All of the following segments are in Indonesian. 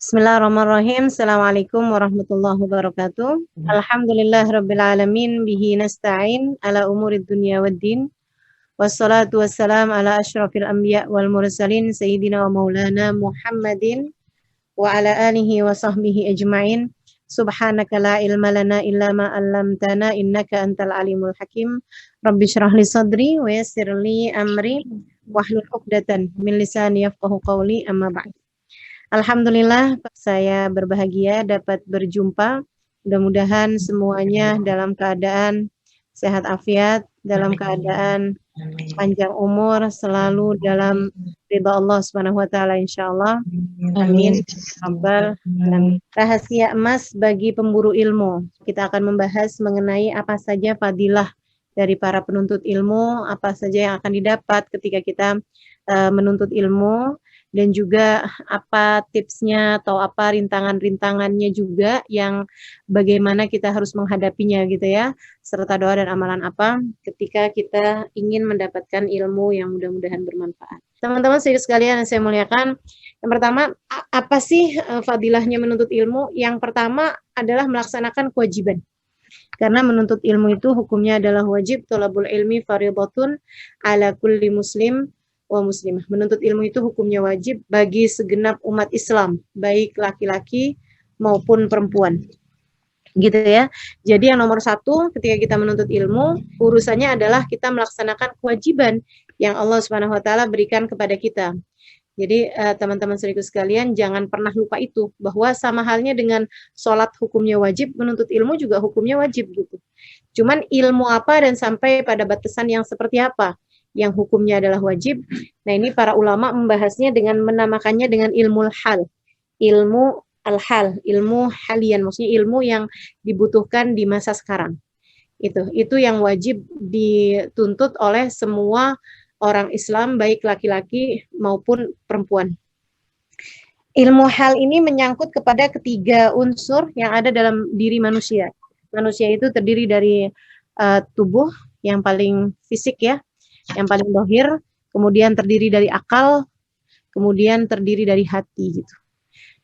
Bismillahirrahmanirrahim. Assalamualaikum warahmatullahi wabarakatuh. Alhamdulillah rabbil alamin bihi nasta'in ala umurid dunya waddin. Wassalatu wassalam ala asyrafil anbiya wal mursalin sayyidina wa maulana Muhammadin wa ala alihi wa sahbihi ajma'in. Subhanaka la ilma lana illa ma 'allamtana innaka antal alimul hakim. Rabbi shrah li sadri wa yassir li amri wahlul 'uqdatan min lisani yafqahu qawli amma ba'd. Alhamdulillah saya berbahagia dapat berjumpa. Mudah-mudahan semuanya dalam keadaan sehat afiat, dalam keadaan panjang umur, selalu dalam ridha Allah Subhanahu wa taala insyaallah. Amin. Rabbal alamin. Rahasia emas bagi pemburu ilmu. Kita akan membahas mengenai apa saja fadilah dari para penuntut ilmu, apa saja yang akan didapat ketika kita menuntut ilmu, dan juga apa tipsnya atau apa rintangan-rintangannya juga yang bagaimana kita harus menghadapinya gitu ya, serta doa dan amalan apa ketika kita ingin mendapatkan ilmu yang mudah-mudahan bermanfaat. Teman-teman sekalian yang saya muliakan, yang pertama, apa sih fadilahnya menuntut ilmu? Yang pertama adalah melaksanakan kewajiban. Karena menuntut ilmu itu hukumnya adalah wajib, thalabul ilmi fardhatun ala kulli muslim wa muslimah. Menuntut ilmu itu hukumnya wajib bagi segenap umat Islam, baik laki-laki maupun perempuan. Gitu ya. Jadi yang nomor satu ketika kita menuntut ilmu, urusannya adalah kita melaksanakan kewajiban yang Allah Subhanahu wa taala berikan kepada kita. Jadi teman-teman saudaraku sekalian, jangan pernah lupa itu, bahwa sama halnya dengan sholat hukumnya wajib, menuntut ilmu juga hukumnya wajib gitu. Cuman ilmu apa dan sampai pada batasan yang seperti apa yang hukumnya adalah wajib. Nah, ini para ulama membahasnya dengan menamakannya dengan ilmu hal. Ilmu al-hal, ilmu halian, maksudnya ilmu yang dibutuhkan di masa sekarang. Itu yang wajib dituntut oleh semua orang Islam, baik laki-laki maupun perempuan. Ilmu hal ini menyangkut kepada ketiga unsur yang ada dalam diri manusia. Manusia itu terdiri dari tubuh yang paling fisik ya, yang paling zahir, kemudian terdiri dari akal, kemudian terdiri dari hati gitu.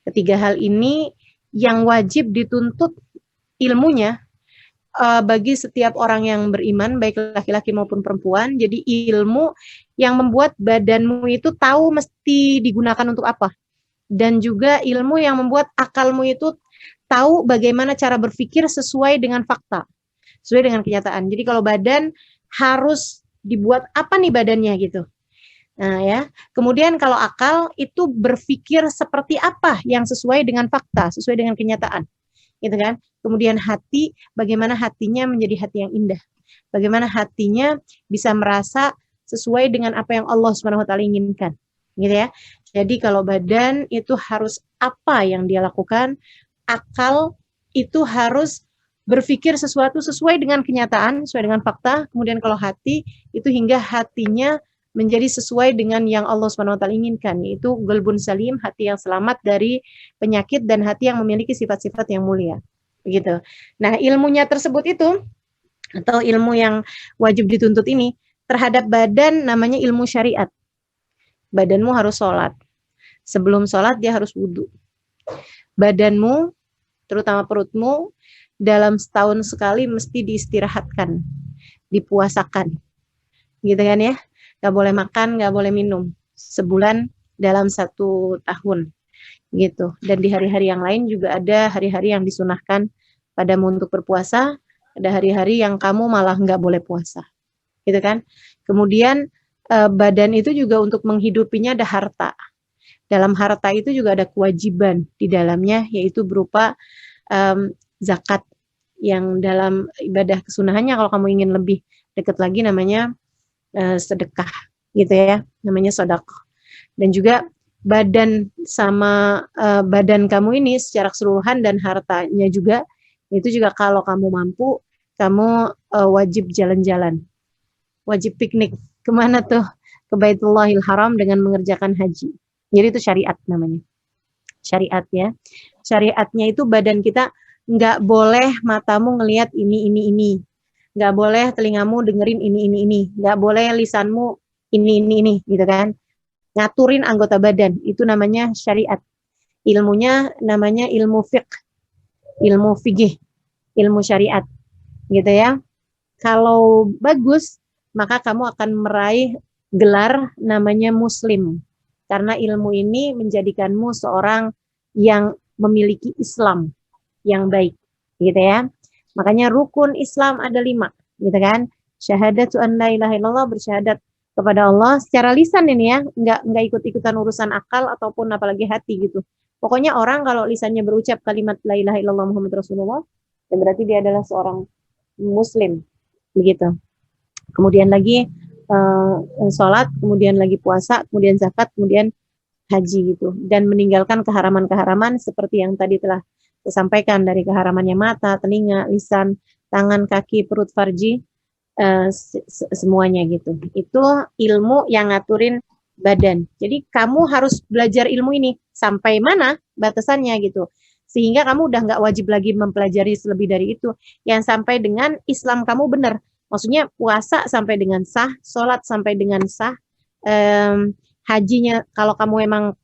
Ketiga hal ini yang wajib dituntut ilmunya bagi setiap orang yang beriman, baik laki-laki maupun perempuan. Jadi ilmu yang membuat badanmu itu tahu mesti digunakan untuk apa. Dan juga ilmu yang membuat akalmu itu tahu bagaimana cara berpikir sesuai dengan fakta, sesuai dengan kenyataan. Jadi kalau badan harus dibuat apa nih badannya gitu. Nah ya, kemudian kalau akal itu berpikir seperti apa yang sesuai dengan fakta, sesuai dengan kenyataan, gitu kan. Kemudian hati, bagaimana hatinya menjadi hati yang indah, bagaimana hatinya bisa merasa sesuai dengan apa yang Allah Subhanahu wa taala inginkan, gitu ya. Jadi kalau badan itu harus apa yang dia lakukan, akal itu harus berpikir sesuatu sesuai dengan kenyataan, sesuai dengan fakta. Kemudian kalau hati, itu hingga hatinya menjadi sesuai dengan yang Allah Subhanahu wa taala inginkan, yaitu qalbun salim, hati yang selamat dari penyakit dan hati yang memiliki sifat-sifat yang mulia. Begitu. Nah, ilmunya tersebut itu atau ilmu yang wajib dituntut ini terhadap badan namanya ilmu syariat. Badanmu harus sholat. Sebelum sholat dia harus wudhu. Badanmu, terutama perutmu, dalam setahun sekali mesti diistirahatkan, dipuasakan, gitu kan ya. Gak boleh makan, gak boleh minum, sebulan dalam 1 tahun, gitu. Dan di hari-hari yang lain juga ada hari-hari yang disunahkan padamu untuk berpuasa, ada hari-hari yang kamu malah gak boleh puasa, gitu kan. Kemudian badan itu juga untuk menghidupinya ada harta. Dalam harta itu juga ada kewajiban di dalamnya, yaitu berupa zakat, yang dalam ibadah kesunahannya kalau kamu ingin lebih dekat lagi namanya sedekah, gitu ya, namanya sedekah. Dan juga badan sama badan kamu ini secara keseluruhan dan hartanya juga, itu juga kalau kamu mampu, kamu wajib jalan-jalan, wajib piknik. Kemana tuh? Ke Baitullahil Haram dengan mengerjakan haji. Jadi itu syariat namanya. Syariat ya. Syariatnya itu badan kita nggak boleh matamu ngelihat ini. Nggak boleh telingamu dengerin ini. Nggak boleh lisanmu ini, gitu kan. Ngaturin anggota badan, itu namanya syariat. ilmunya namanya ilmu fiqh, ilmu fikih, ilmu syariat, gitu ya. Kalau bagus, maka kamu akan meraih gelar namanya muslim. Karena ilmu ini menjadikanmu seorang yang memiliki Islam yang baik, gitu ya. Makanya rukun Islam ada 5, gitu kan. Syahadatu an la ilaha illallah, bersyahadat kepada Allah secara lisan ini ya, nggak ikut-ikutan urusan akal ataupun apalagi hati gitu. Pokoknya orang kalau lisannya berucap kalimat la ilaha illallah Muhammad Rasulullah, ya berarti dia adalah seorang muslim, begitu. Kemudian lagi sholat, kemudian lagi puasa, kemudian zakat, kemudian haji gitu. Dan meninggalkan keharaman-keharaman seperti yang tadi telah saya sampaikan, dari keharamannya mata, telinga, lisan, tangan, kaki, perut, farji, semuanya gitu. Itu ilmu yang ngaturin badan. Jadi kamu harus belajar ilmu ini sampai mana batasannya gitu. Sehingga kamu udah nggak wajib lagi mempelajari selebih dari itu. Yang sampai dengan Islam kamu benar. Maksudnya puasa sampai dengan sah, sholat sampai dengan sah, hajinya kalau kamu emang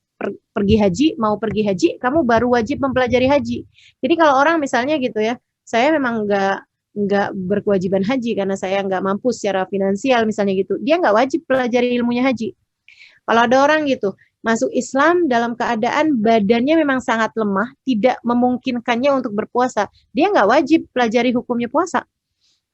pergi haji, mau pergi haji, kamu baru wajib mempelajari haji. Jadi kalau orang misalnya gitu ya, saya memang nggak berkewajiban haji karena saya nggak mampu secara finansial misalnya gitu, dia nggak wajib pelajari ilmunya haji. Kalau ada orang gitu masuk Islam dalam keadaan badannya memang sangat lemah, tidak memungkinkannya untuk berpuasa, dia nggak wajib pelajari hukumnya puasa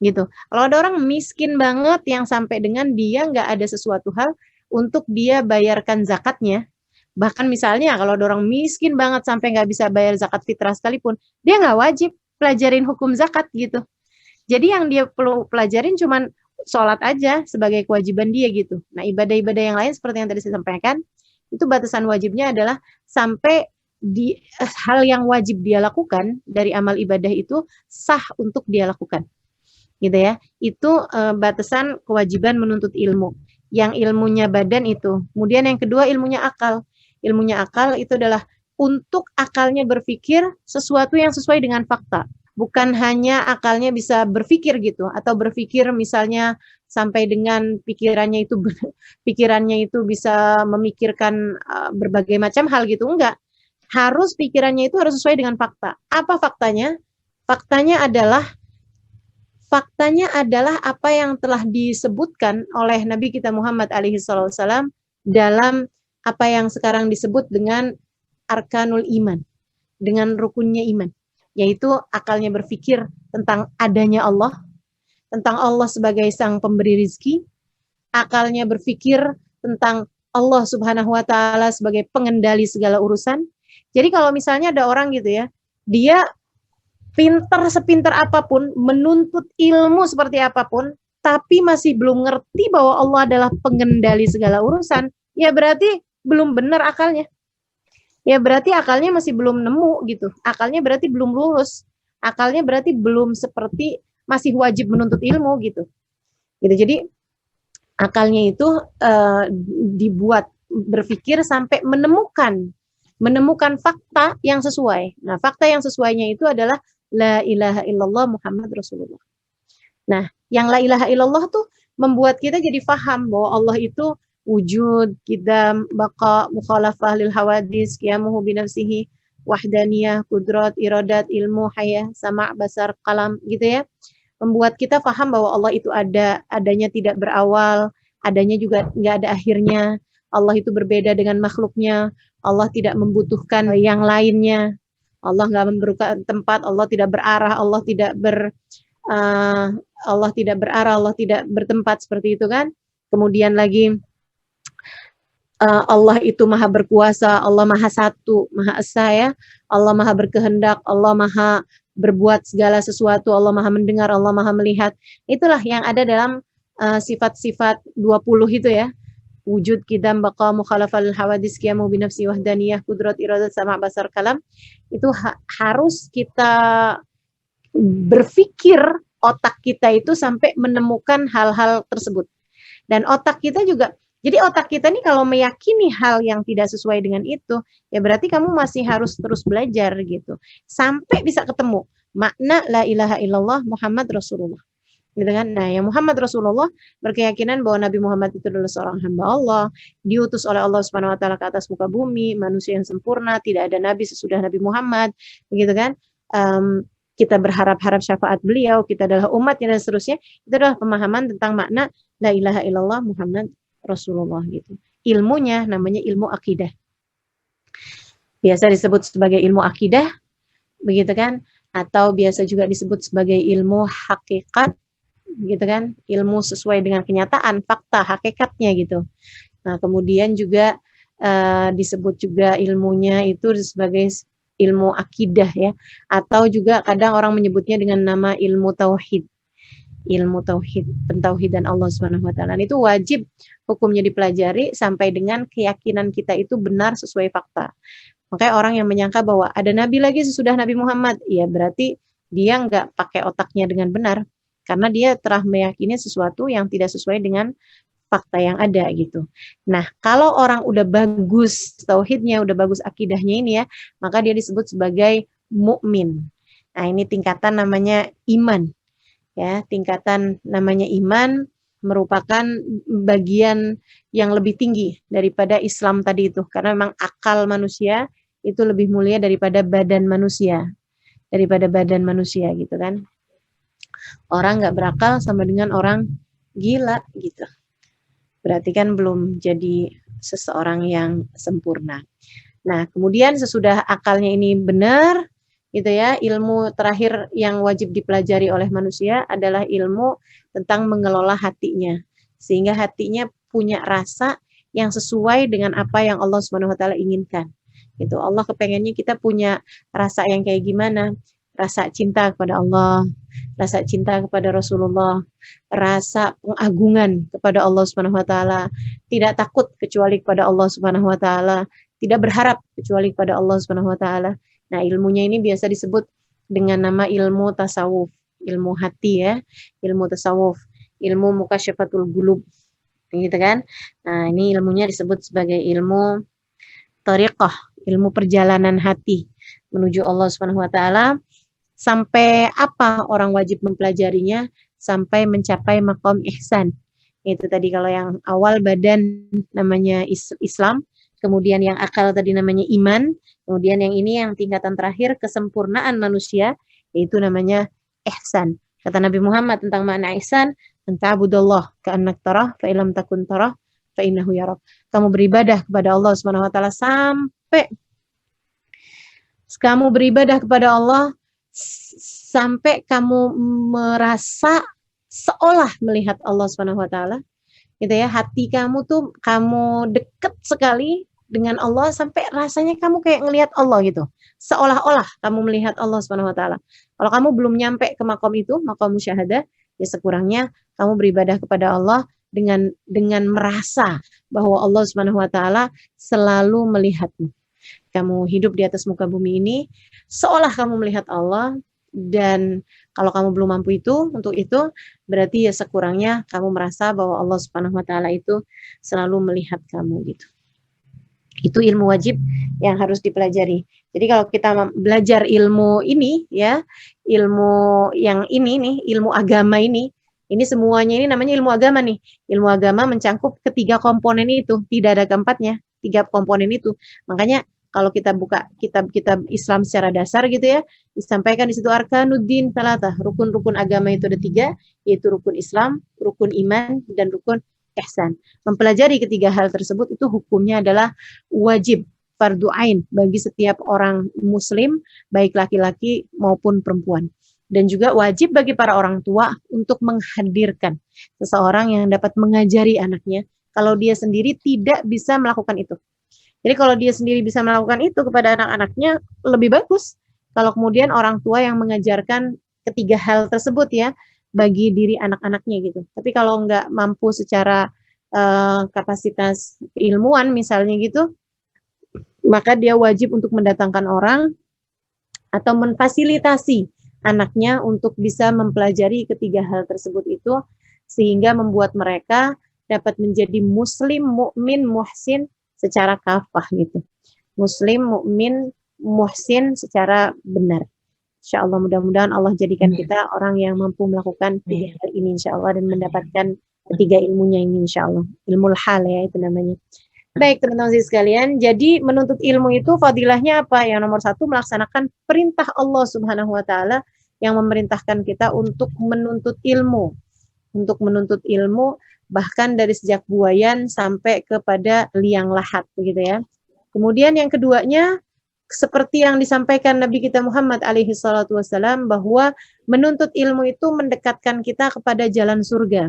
gitu. Kalau ada orang miskin banget yang sampai dengan dia nggak ada sesuatu hal untuk dia bayarkan zakatnya, bahkan misalnya kalau ada orang miskin banget sampai nggak bisa bayar zakat fitrah sekalipun, dia nggak wajib pelajarin hukum zakat gitu. Jadi yang dia perlu pelajarin cuman sholat aja sebagai kewajiban dia gitu. Nah, ibadah-ibadah yang lain seperti yang tadi saya sampaikan, itu batasan wajibnya adalah sampai di hal yang wajib dia lakukan dari amal ibadah itu sah untuk dia lakukan. Gitu ya. Itu batasan kewajiban menuntut ilmu. Yang ilmunya badan itu. Kemudian yang kedua ilmunya akal. Ilmunya akal itu adalah untuk akalnya berpikir sesuatu yang sesuai dengan fakta. Bukan hanya akalnya bisa berpikir gitu, atau berpikir misalnya sampai dengan pikirannya itu bisa memikirkan berbagai macam hal gitu, enggak. Harus pikirannya itu harus sesuai dengan fakta. Apa faktanya? Faktanya adalah apa yang telah disebutkan oleh Nabi kita Muhammad alaihissalam dalam apa yang sekarang disebut dengan arkanul iman, dengan rukunnya iman, yaitu akalnya berpikir tentang adanya Allah, tentang Allah sebagai sang pemberi rizki, akalnya berpikir tentang Allah subhanahu wa ta'ala sebagai pengendali segala urusan. Jadi kalau misalnya ada orang gitu ya, dia sepintar apapun, menuntut ilmu seperti apapun, tapi masih belum ngerti bahwa Allah adalah pengendali segala urusan, ya berarti belum benar akalnya. Ya berarti akalnya masih belum nemu gitu. Akalnya berarti belum lurus. Akalnya berarti belum seperti masih wajib menuntut ilmu gitu. Jadi akalnya itu dibuat berpikir sampai menemukan fakta yang sesuai. Nah, fakta yang sesuainya itu adalah la ilaha illallah Muhammad Rasulullah. Nah, yang la ilaha illallah tuh membuat kita jadi paham bahwa Allah itu wujud, qidam, baqa, mukhalafah lil hawadis, qiyamuhu binafsihi, wahdaniyah, kudrat, iradat, ilmu, hayah, sama', basar, kalam gitu ya. Membuat kita paham bahwa Allah itu adanya tidak berawal, adanya juga nggak ada akhirnya. Allah itu berbeda dengan makhluknya. Allah tidak membutuhkan yang lainnya. Allah nggak memerlukan tempat. Allah tidak berarah. Allah tidak berarah. Allah tidak bertempat seperti itu kan. Kemudian lagi Allah itu maha berkuasa. Allah maha satu, maha esa ya. Allah maha berkehendak. Allah maha berbuat segala sesuatu. Allah maha mendengar. Allah maha melihat. Itulah yang ada dalam sifat-sifat 20 itu ya. Wujud, qidam, baqa, mukhalafal hawadis, qiyamu binafsi, wahdaniyah, kudrat, iradat, sama' basar, kalam. Itu harus kita berpikir, otak kita itu sampai menemukan hal-hal tersebut. Dan otak kita juga, jadi otak kita nih kalau meyakini hal yang tidak sesuai dengan itu, ya berarti kamu masih harus terus belajar gitu. Sampai bisa ketemu makna la ilaha illallah Muhammad Rasulullah. gitu kan. Nah, yang Muhammad Rasulullah berkeyakinan bahwa Nabi Muhammad itu adalah seorang hamba Allah, diutus oleh Allah Subhanahu wa taala ke atas muka bumi, manusia yang sempurna, tidak ada nabi sesudah Nabi Muhammad, begitu kan. Kita berharap-harap syafaat beliau, kita adalah umatnya dan seterusnya. Itu adalah pemahaman tentang makna la ilaha illallah Muhammad Rasulullah gitu. Ilmunya namanya ilmu akidah. Biasa disebut sebagai ilmu akidah, begitu kan? Atau biasa juga disebut sebagai ilmu hakikat, gitu kan, ilmu sesuai dengan kenyataan, fakta, hakikatnya gitu. Nah, kemudian juga disebut juga ilmunya itu sebagai ilmu akidah ya, atau juga kadang orang menyebutnya dengan nama ilmu tauhid. Ilmu tauhid, pentauhidan Allah Subhanahu wa taala. Itu wajib hukumnya dipelajari sampai dengan keyakinan kita itu benar sesuai fakta. Makanya orang yang menyangka bahwa ada nabi lagi sesudah Nabi Muhammad, ya berarti dia nggak pakai otaknya dengan benar, karena dia telah meyakini sesuatu yang tidak sesuai dengan fakta yang ada gitu. Nah, kalau orang udah bagus tauhidnya, udah bagus akidahnya ini ya, maka dia disebut sebagai mukmin. Nah, ini tingkatan namanya iman. Ya, tingkatan namanya iman merupakan bagian yang lebih tinggi daripada Islam tadi itu, karena memang akal manusia itu lebih mulia daripada badan manusia, gitu kan. Orang nggak berakal sama dengan orang gila gitu. Berarti kan belum jadi seseorang yang sempurna. Nah, kemudian sesudah akalnya ini benar, gitu ya, ilmu terakhir yang wajib dipelajari oleh manusia adalah ilmu tentang mengelola hatinya, sehingga hatinya punya rasa yang sesuai dengan apa yang Allah Subhanahu wa taala inginkan. Gitu. Allah kepengennya kita punya rasa yang kayak gimana? Rasa cinta kepada Allah, rasa cinta kepada Rasulullah, rasa pengagungan kepada Allah Subhanahu wa taala, tidak takut kecuali kepada Allah Subhanahu wa taala, tidak berharap kecuali kepada Allah Subhanahu wa taala. Nah, ilmunya ini biasa disebut dengan nama ilmu tasawuf, ilmu hati ya, ilmu tasawuf, ilmu mukasyafatul qulub, gitu kan. Nah, ini ilmunya disebut sebagai ilmu thariqah, ilmu perjalanan hati menuju Allah Subhanahu wa taala. Sampai apa orang wajib mempelajarinya? Sampai mencapai maqam ihsan. Itu tadi kalau yang awal badan namanya Islam, kemudian yang akal tadi namanya iman, kemudian yang ini yang tingkatan terakhir kesempurnaan manusia, yaitu namanya ihsan. Kata Nabi Muhammad tentang makna ihsan, anta'budallah ka'annak tarah fa illam takun tarah fa innahu yarak. Kamu beribadah kepada Allah Subhanahu wa taala sampai kamu beribadah kepada Allah sampai kamu merasa seolah melihat Allah Subhanahu wa taala. Gitu ya, hati kamu tuh kamu deket sekali dengan Allah sampai rasanya kamu kayak ngelihat Allah gitu. Seolah-olah kamu melihat Allah Subhanahu wa taala. Kalau kamu belum nyampe ke makom itu, makom musyahadah, ya sekurangnya kamu beribadah kepada Allah dengan merasa bahwa Allah Subhanahu wa taala selalu melihatmu. Kamu hidup di atas muka bumi ini seolah kamu melihat Allah, dan kalau kamu belum mampu untuk itu berarti ya sekurangnya kamu merasa bahwa Allah Subhanahu wa taala itu selalu melihat kamu gitu. Itu ilmu wajib yang harus dipelajari. Jadi kalau kita belajar ilmu ini ya, ilmu yang ini nih, ilmu agama ini semuanya ini namanya ilmu agama nih. Ilmu agama mencangkup ketiga komponen itu, tidak ada keempatnya, 3 komponen itu. Makanya kalau kita buka kitab-kitab Islam secara dasar gitu ya, disampaikan di situ arkanuddin talatah, rukun-rukun agama itu ada 3, yaitu rukun Islam, rukun iman, dan rukun ihsan. Mempelajari ketiga hal tersebut itu hukumnya adalah wajib, fardu ain bagi setiap orang muslim, baik laki-laki maupun perempuan. Dan juga wajib bagi para orang tua untuk menghadirkan seseorang yang dapat mengajari anaknya kalau dia sendiri tidak bisa melakukan itu. Jadi kalau dia sendiri bisa melakukan itu kepada anak-anaknya, lebih bagus. Kalau kemudian orang tua yang mengajarkan ketiga hal tersebut ya, bagi diri anak-anaknya gitu. Tapi kalau nggak mampu secara kapasitas keilmuan misalnya gitu, maka dia wajib untuk mendatangkan orang atau memfasilitasi anaknya untuk bisa mempelajari ketiga hal tersebut itu, sehingga membuat mereka dapat menjadi muslim, mukmin, muhsin secara kafah gitu. Muslim, mukmin, muhsin secara benar. Insyaallah mudah-mudahan Allah jadikan kita orang yang mampu melakukan 3 hal ini insyaallah dan mendapatkan ketiga ilmunya ini insyaallah. Ilmul hal ya itu namanya. Baik teman-teman sekalian, jadi menuntut ilmu itu fadilahnya apa? Yang nomor 1 melaksanakan perintah Allah Subhanahu wa taala yang memerintahkan kita untuk menuntut ilmu. Untuk menuntut ilmu bahkan dari sejak buayan sampai kepada liang lahat begitu ya. Kemudian yang keduanya seperti yang disampaikan Nabi kita Muhammad alaihi salatu wasallam bahwa menuntut ilmu itu mendekatkan kita kepada jalan surga.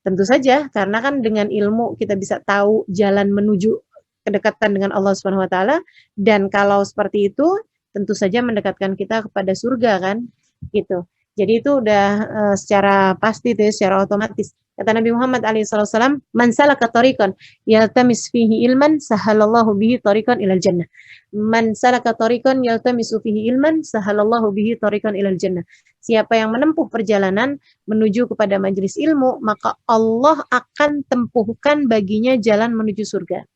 Tentu saja karena kan dengan ilmu kita bisa tahu jalan menuju kedekatan dengan Allah Subhanahu wa taala dan kalau seperti itu tentu saja mendekatkan kita kepada surga kan gitu. Jadi itu udah secara pasti tuh, secara otomatis. Kata Nabi Muhammad SAW, "Man salaka tariqan yaltamis fihi ilman, sahalallahu bihi tariqan ilal jannah." Man salaka tariqan yaltamisu fihi ilman, sahalallahu bihi tariqan ilal jannah. Siapa yang menempuh perjalanan menuju kepada majelis ilmu, maka Allah akan tempuhkan baginya jalan menuju surga.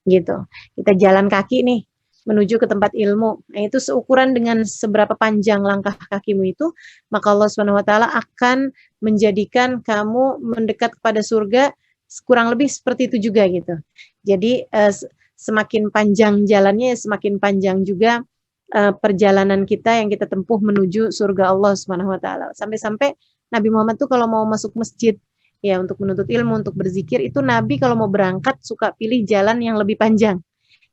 Gitu. Kita jalan kaki nih menuju ke tempat ilmu. Nah, itu seukuran dengan seberapa panjang langkah kakimu itu, maka Allah Subhanahu wa taala akan menjadikan kamu mendekat kepada surga kurang lebih seperti itu juga gitu. Jadi semakin panjang jalannya, semakin panjang juga perjalanan kita yang kita tempuh menuju surga Allah Subhanahu wa taala. Sampai-sampai Nabi Muhammad tuh kalau mau masuk masjid ya untuk menuntut ilmu, untuk berzikir, itu Nabi kalau mau berangkat suka pilih jalan yang lebih panjang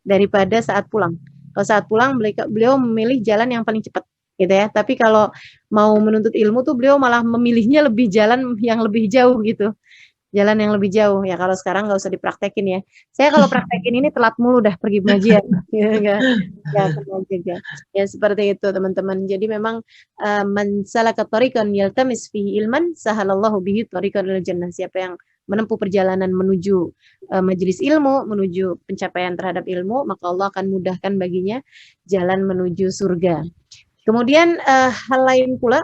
daripada saat pulang. Kalau saat pulang beliau memilih jalan yang paling cepat gitu ya. Tapi kalau mau menuntut ilmu tuh beliau malah memilihnya lebih jalan yang lebih jauh gitu. Jalan yang lebih jauh. Ya kalau sekarang nggak usah dipraktekin ya. Saya kalau praktekin ini telat mulu dah pergi pengajian. Ya, juga. Ya seperti itu teman-teman. Jadi memang man salaka tariqan yaltamis fihi ilman sahalallahu bihi tariqan ilal jannah. Siapa yang menempuh perjalanan menuju majelis ilmu, menuju pencapaian terhadap ilmu, maka Allah akan mudahkan baginya jalan menuju surga. Kemudian hal lain pula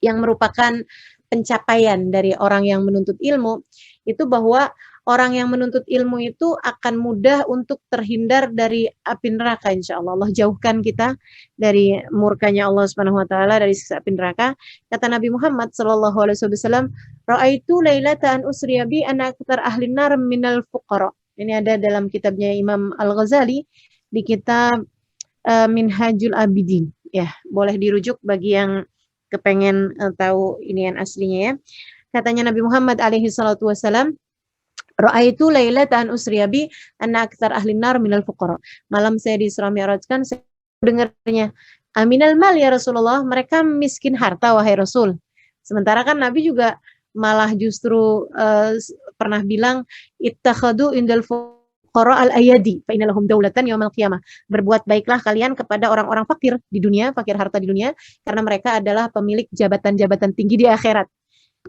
yang merupakan pencapaian dari orang yang menuntut ilmu, itu bahwa orang yang menuntut ilmu itu akan mudah untuk terhindar dari api neraka insyaallah. Allah jauhkan kita dari murkanya Allah Subhanahu wa taala, dari siksa api neraka. Kata Nabi Muhammad sallallahu alaihi wasallam, "Ra'aitu lailatan usriya bi anna aktsar ahlin nar minal fuqara." Ini ada dalam kitabnya Imam Al-Ghazali di kitab Minhajul Abidin. Ya, boleh dirujuk bagi yang kepengen tahu ini yang aslinya ya. Katanya Nabi Muhammad alaihi salatu wasallam, "Ra'aitu lailatan usriya bi anna aktsar ahli nar minal fuqara." Malam saya di Isra Mi'rajkan, saya dengarnya, "Aminal mal ya Rasulullah?" Mereka miskin harta wahai Rasul. Sementara kan Nabi juga malah justru pernah bilang, "Ittakhadu indal fuqara al-ayadi fa innalahum daulatan yaumil qiyamah." Berbuat baiklah kalian kepada orang-orang fakir di dunia, fakir harta di dunia, karena mereka adalah pemilik jabatan-jabatan tinggi di akhirat.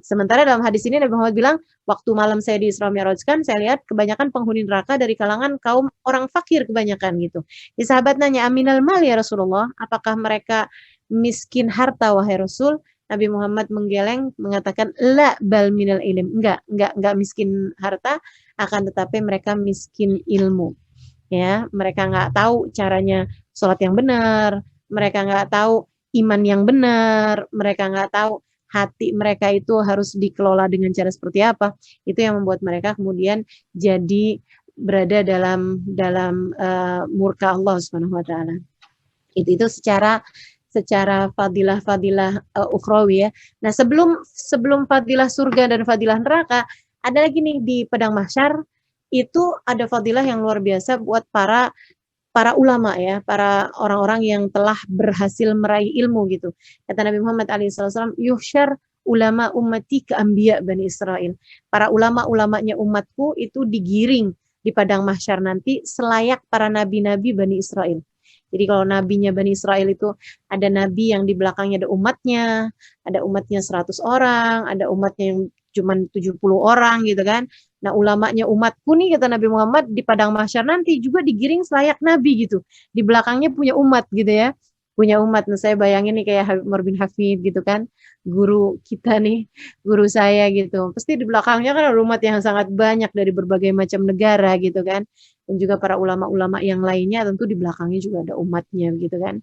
Sementara dalam hadis ini Nabi Muhammad bilang, waktu malam saya di Isra Mi'rajkan, saya lihat kebanyakan penghuni neraka dari kalangan kaum orang fakir kebanyakan gitu. Di sahabat nanya, "Aminal mal ya Rasulullah?" Apakah mereka miskin harta wahai Rasul? Nabi Muhammad menggeleng mengatakan, "La bal minal ilm." Enggak miskin harta, akan tetapi mereka miskin ilmu. Ya, mereka enggak tahu caranya sholat yang benar, mereka enggak tahu iman yang benar, mereka enggak tahu hati mereka itu harus dikelola dengan cara seperti apa. Itu yang membuat mereka kemudian jadi berada dalam murka Allah Subhanahu wa taala. Itu secara fadilah-fadilah ukhrawi ya. Nah, sebelum fadilah surga dan fadilah neraka, ada lagi nih di padang mahsyar itu ada fadilah yang luar biasa buat para ulama ya, para orang-orang yang telah berhasil meraih ilmu gitu. Kata Nabi Muhammad SAW, "Yuhsyar ulama ummati ke anbiya Bani Israel." Para ulama-ulamanya umatku itu digiring di padang mahsyar nanti selayak para nabi-nabi Bani Israel. Jadi kalau nabinya Bani Israel itu ada nabi yang di belakangnya ada umatnya 100 orang, ada umatnya yang cuma 70 orang gitu kan. Nah, ulamanya umatku nih kata Nabi Muhammad di padang mahsyar nanti juga digiring selayak nabi gitu. Di belakangnya punya umat gitu ya. Punya umat. Nah, saya bayangin nih kayak Habib Umar bin Hafid gitu kan. Guru kita nih, guru saya gitu. Pasti di belakangnya kan ada umat yang sangat banyak dari berbagai macam negara gitu kan. Dan juga para ulama-ulama yang lainnya tentu di belakangnya juga ada umatnya gitu kan.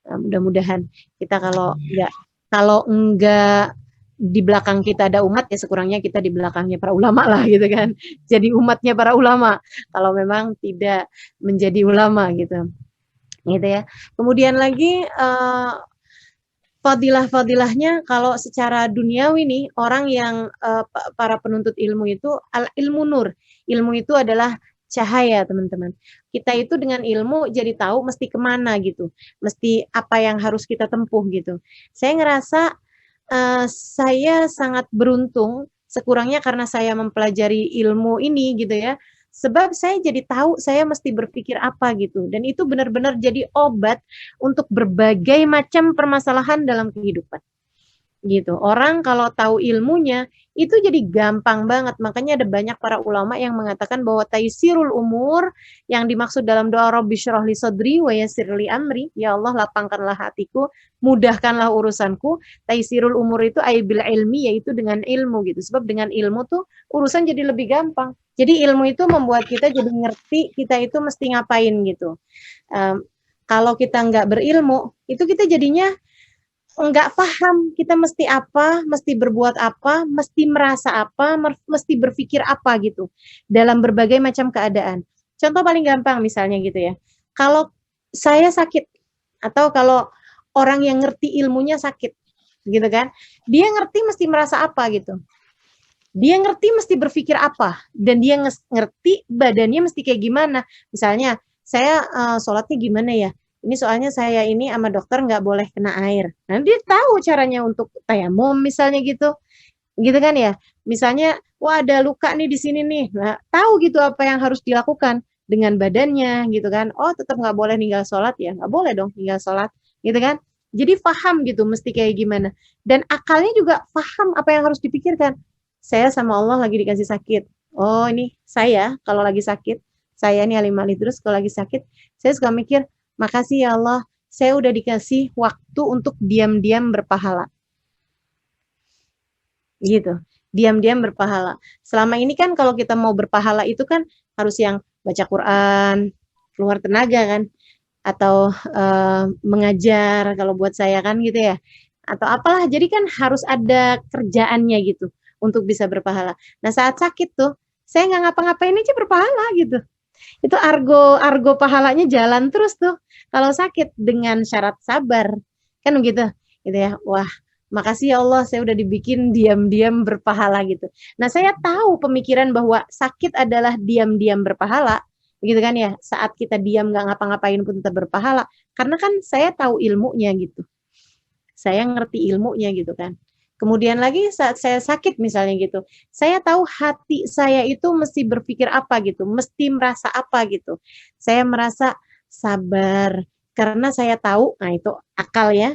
Mudah-mudahan kita kalau enggak di belakang kita ada umat, ya sekurangnya kita di belakangnya para ulama lah gitu kan. Jadi umatnya para ulama, kalau memang tidak menjadi ulama gitu. Gitu ya. Kemudian lagi fadilah-fadilahnya kalau secara duniawi nih, orang yang para penuntut ilmu itu ilmu nur. Ilmu itu adalah cahaya, teman-teman. Kita itu dengan ilmu jadi tahu mesti kemana gitu, mesti apa yang harus kita tempuh gitu. Saya ngerasa saya sangat beruntung, sekurangnya karena saya mempelajari ilmu ini gitu ya, sebab saya jadi tahu saya mesti berpikir apa gitu, dan itu benar-benar jadi obat untuk berbagai macam permasalahan dalam kehidupan. Gitu. Orang kalau tahu ilmunya, itu jadi gampang banget. Makanya ada banyak para ulama yang mengatakan bahwa taysirul umur, yang dimaksud dalam doa Rabbi syrah li sadri wa yassir li amri, ya Allah lapangkanlah hatiku, mudahkanlah urusanku. Taysirul umur itu bil ilmi, yaitu dengan ilmu gitu. Sebab dengan ilmu tuh urusan jadi lebih gampang. Jadi ilmu itu membuat kita jadi ngerti kita itu mesti ngapain gitu. Kalau kita nggak berilmu, itu kita jadinya nggak paham kita mesti apa, mesti berbuat apa, mesti merasa apa, mesti berpikir apa gitu dalam berbagai macam keadaan. Contoh paling gampang misalnya gitu ya. Kalau saya sakit atau kalau orang yang ngerti ilmunya sakit gitu kan. Dia ngerti mesti merasa apa gitu. Dia ngerti mesti berpikir apa dan dia ngerti badannya mesti kayak gimana. Misalnya saya sholatnya gimana ya? Ini soalnya saya ini sama dokter nggak boleh kena air. Nah, dia tahu caranya untuk tayamum misalnya gitu. Gitu kan ya. Misalnya, wah ada luka nih di sini nih. Nah, tahu gitu apa yang harus dilakukan dengan badannya gitu kan. Oh, tetap nggak boleh ninggal sholat ya. Nggak boleh dong ninggal sholat. Gitu kan. Jadi paham gitu mesti kayak gimana. Dan akalnya juga paham apa yang harus dipikirkan. Saya sama Allah lagi dikasih sakit. Oh, ini saya kalau lagi sakit. Saya nih alim alih terus kalau lagi sakit. Saya suka mikir, makasih ya Allah, saya udah dikasih waktu untuk diam-diam berpahala. Gitu. Diam-diam berpahala. Selama ini kan kalau kita mau berpahala itu kan harus yang baca Quran, keluar tenaga kan, atau mengajar kalau buat saya kan gitu ya. Atau apalah, jadi kan harus ada kerjaannya gitu untuk bisa berpahala. Nah, saat sakit tuh, saya nggak ngapa-ngapain aja berpahala gitu. Itu argo pahalanya jalan terus tuh. Kalau sakit dengan syarat sabar. Kan begitu. Gitu ya. Wah, makasih ya Allah saya udah dibikin diam-diam berpahala gitu. Nah, saya tahu pemikiran bahwa sakit adalah diam-diam berpahala. Begitu kan ya. Saat kita diam nggak ngapa-ngapain pun tetap berpahala. Karena kan saya tahu ilmunya gitu. Saya ngerti ilmunya gitu kan. Kemudian lagi saat saya sakit misalnya gitu, saya tahu hati saya itu mesti berpikir apa gitu, mesti merasa apa gitu. Saya merasa sabar karena saya tahu, nah itu akal ya.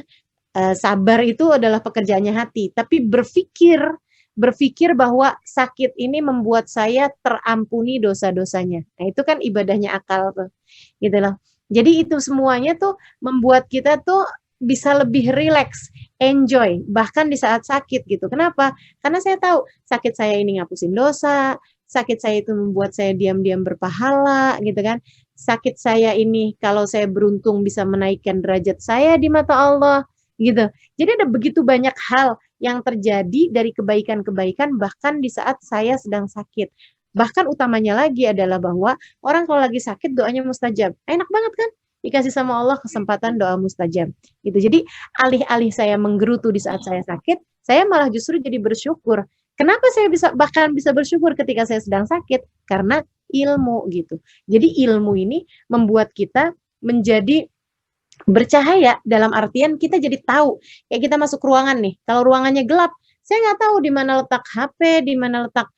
Sabar itu adalah pekerjaannya hati, tapi berpikir bahwa sakit ini membuat saya terampuni dosa-dosanya. Nah, itu kan ibadahnya akal tuh. Gitu loh. Jadi itu semuanya tuh membuat kita tuh bisa lebih rileks, enjoy, bahkan di saat sakit gitu. Kenapa? Karena saya tahu sakit saya ini ngapusin dosa, sakit saya itu membuat saya diam-diam berpahala gitu kan. Sakit saya ini kalau saya beruntung bisa menaikkan derajat saya di mata Allah gitu. Jadi ada begitu banyak hal yang terjadi dari kebaikan-kebaikan bahkan di saat saya sedang sakit. Bahkan utamanya lagi adalah bahwa orang kalau lagi sakit doanya mustajab. Enak banget kan? Dikasih sama Allah kesempatan doa mustajab. Gitu. Jadi alih-alih saya menggerutu di saat saya sakit, saya malah justru jadi bersyukur. Kenapa saya bahkan bisa bersyukur ketika saya sedang sakit? Karena ilmu gitu. Jadi ilmu ini membuat kita menjadi bercahaya dalam artian kita jadi tahu. Kayak kita masuk ruangan nih, kalau ruangannya gelap, saya nggak tahu di mana letak HP, di mana letak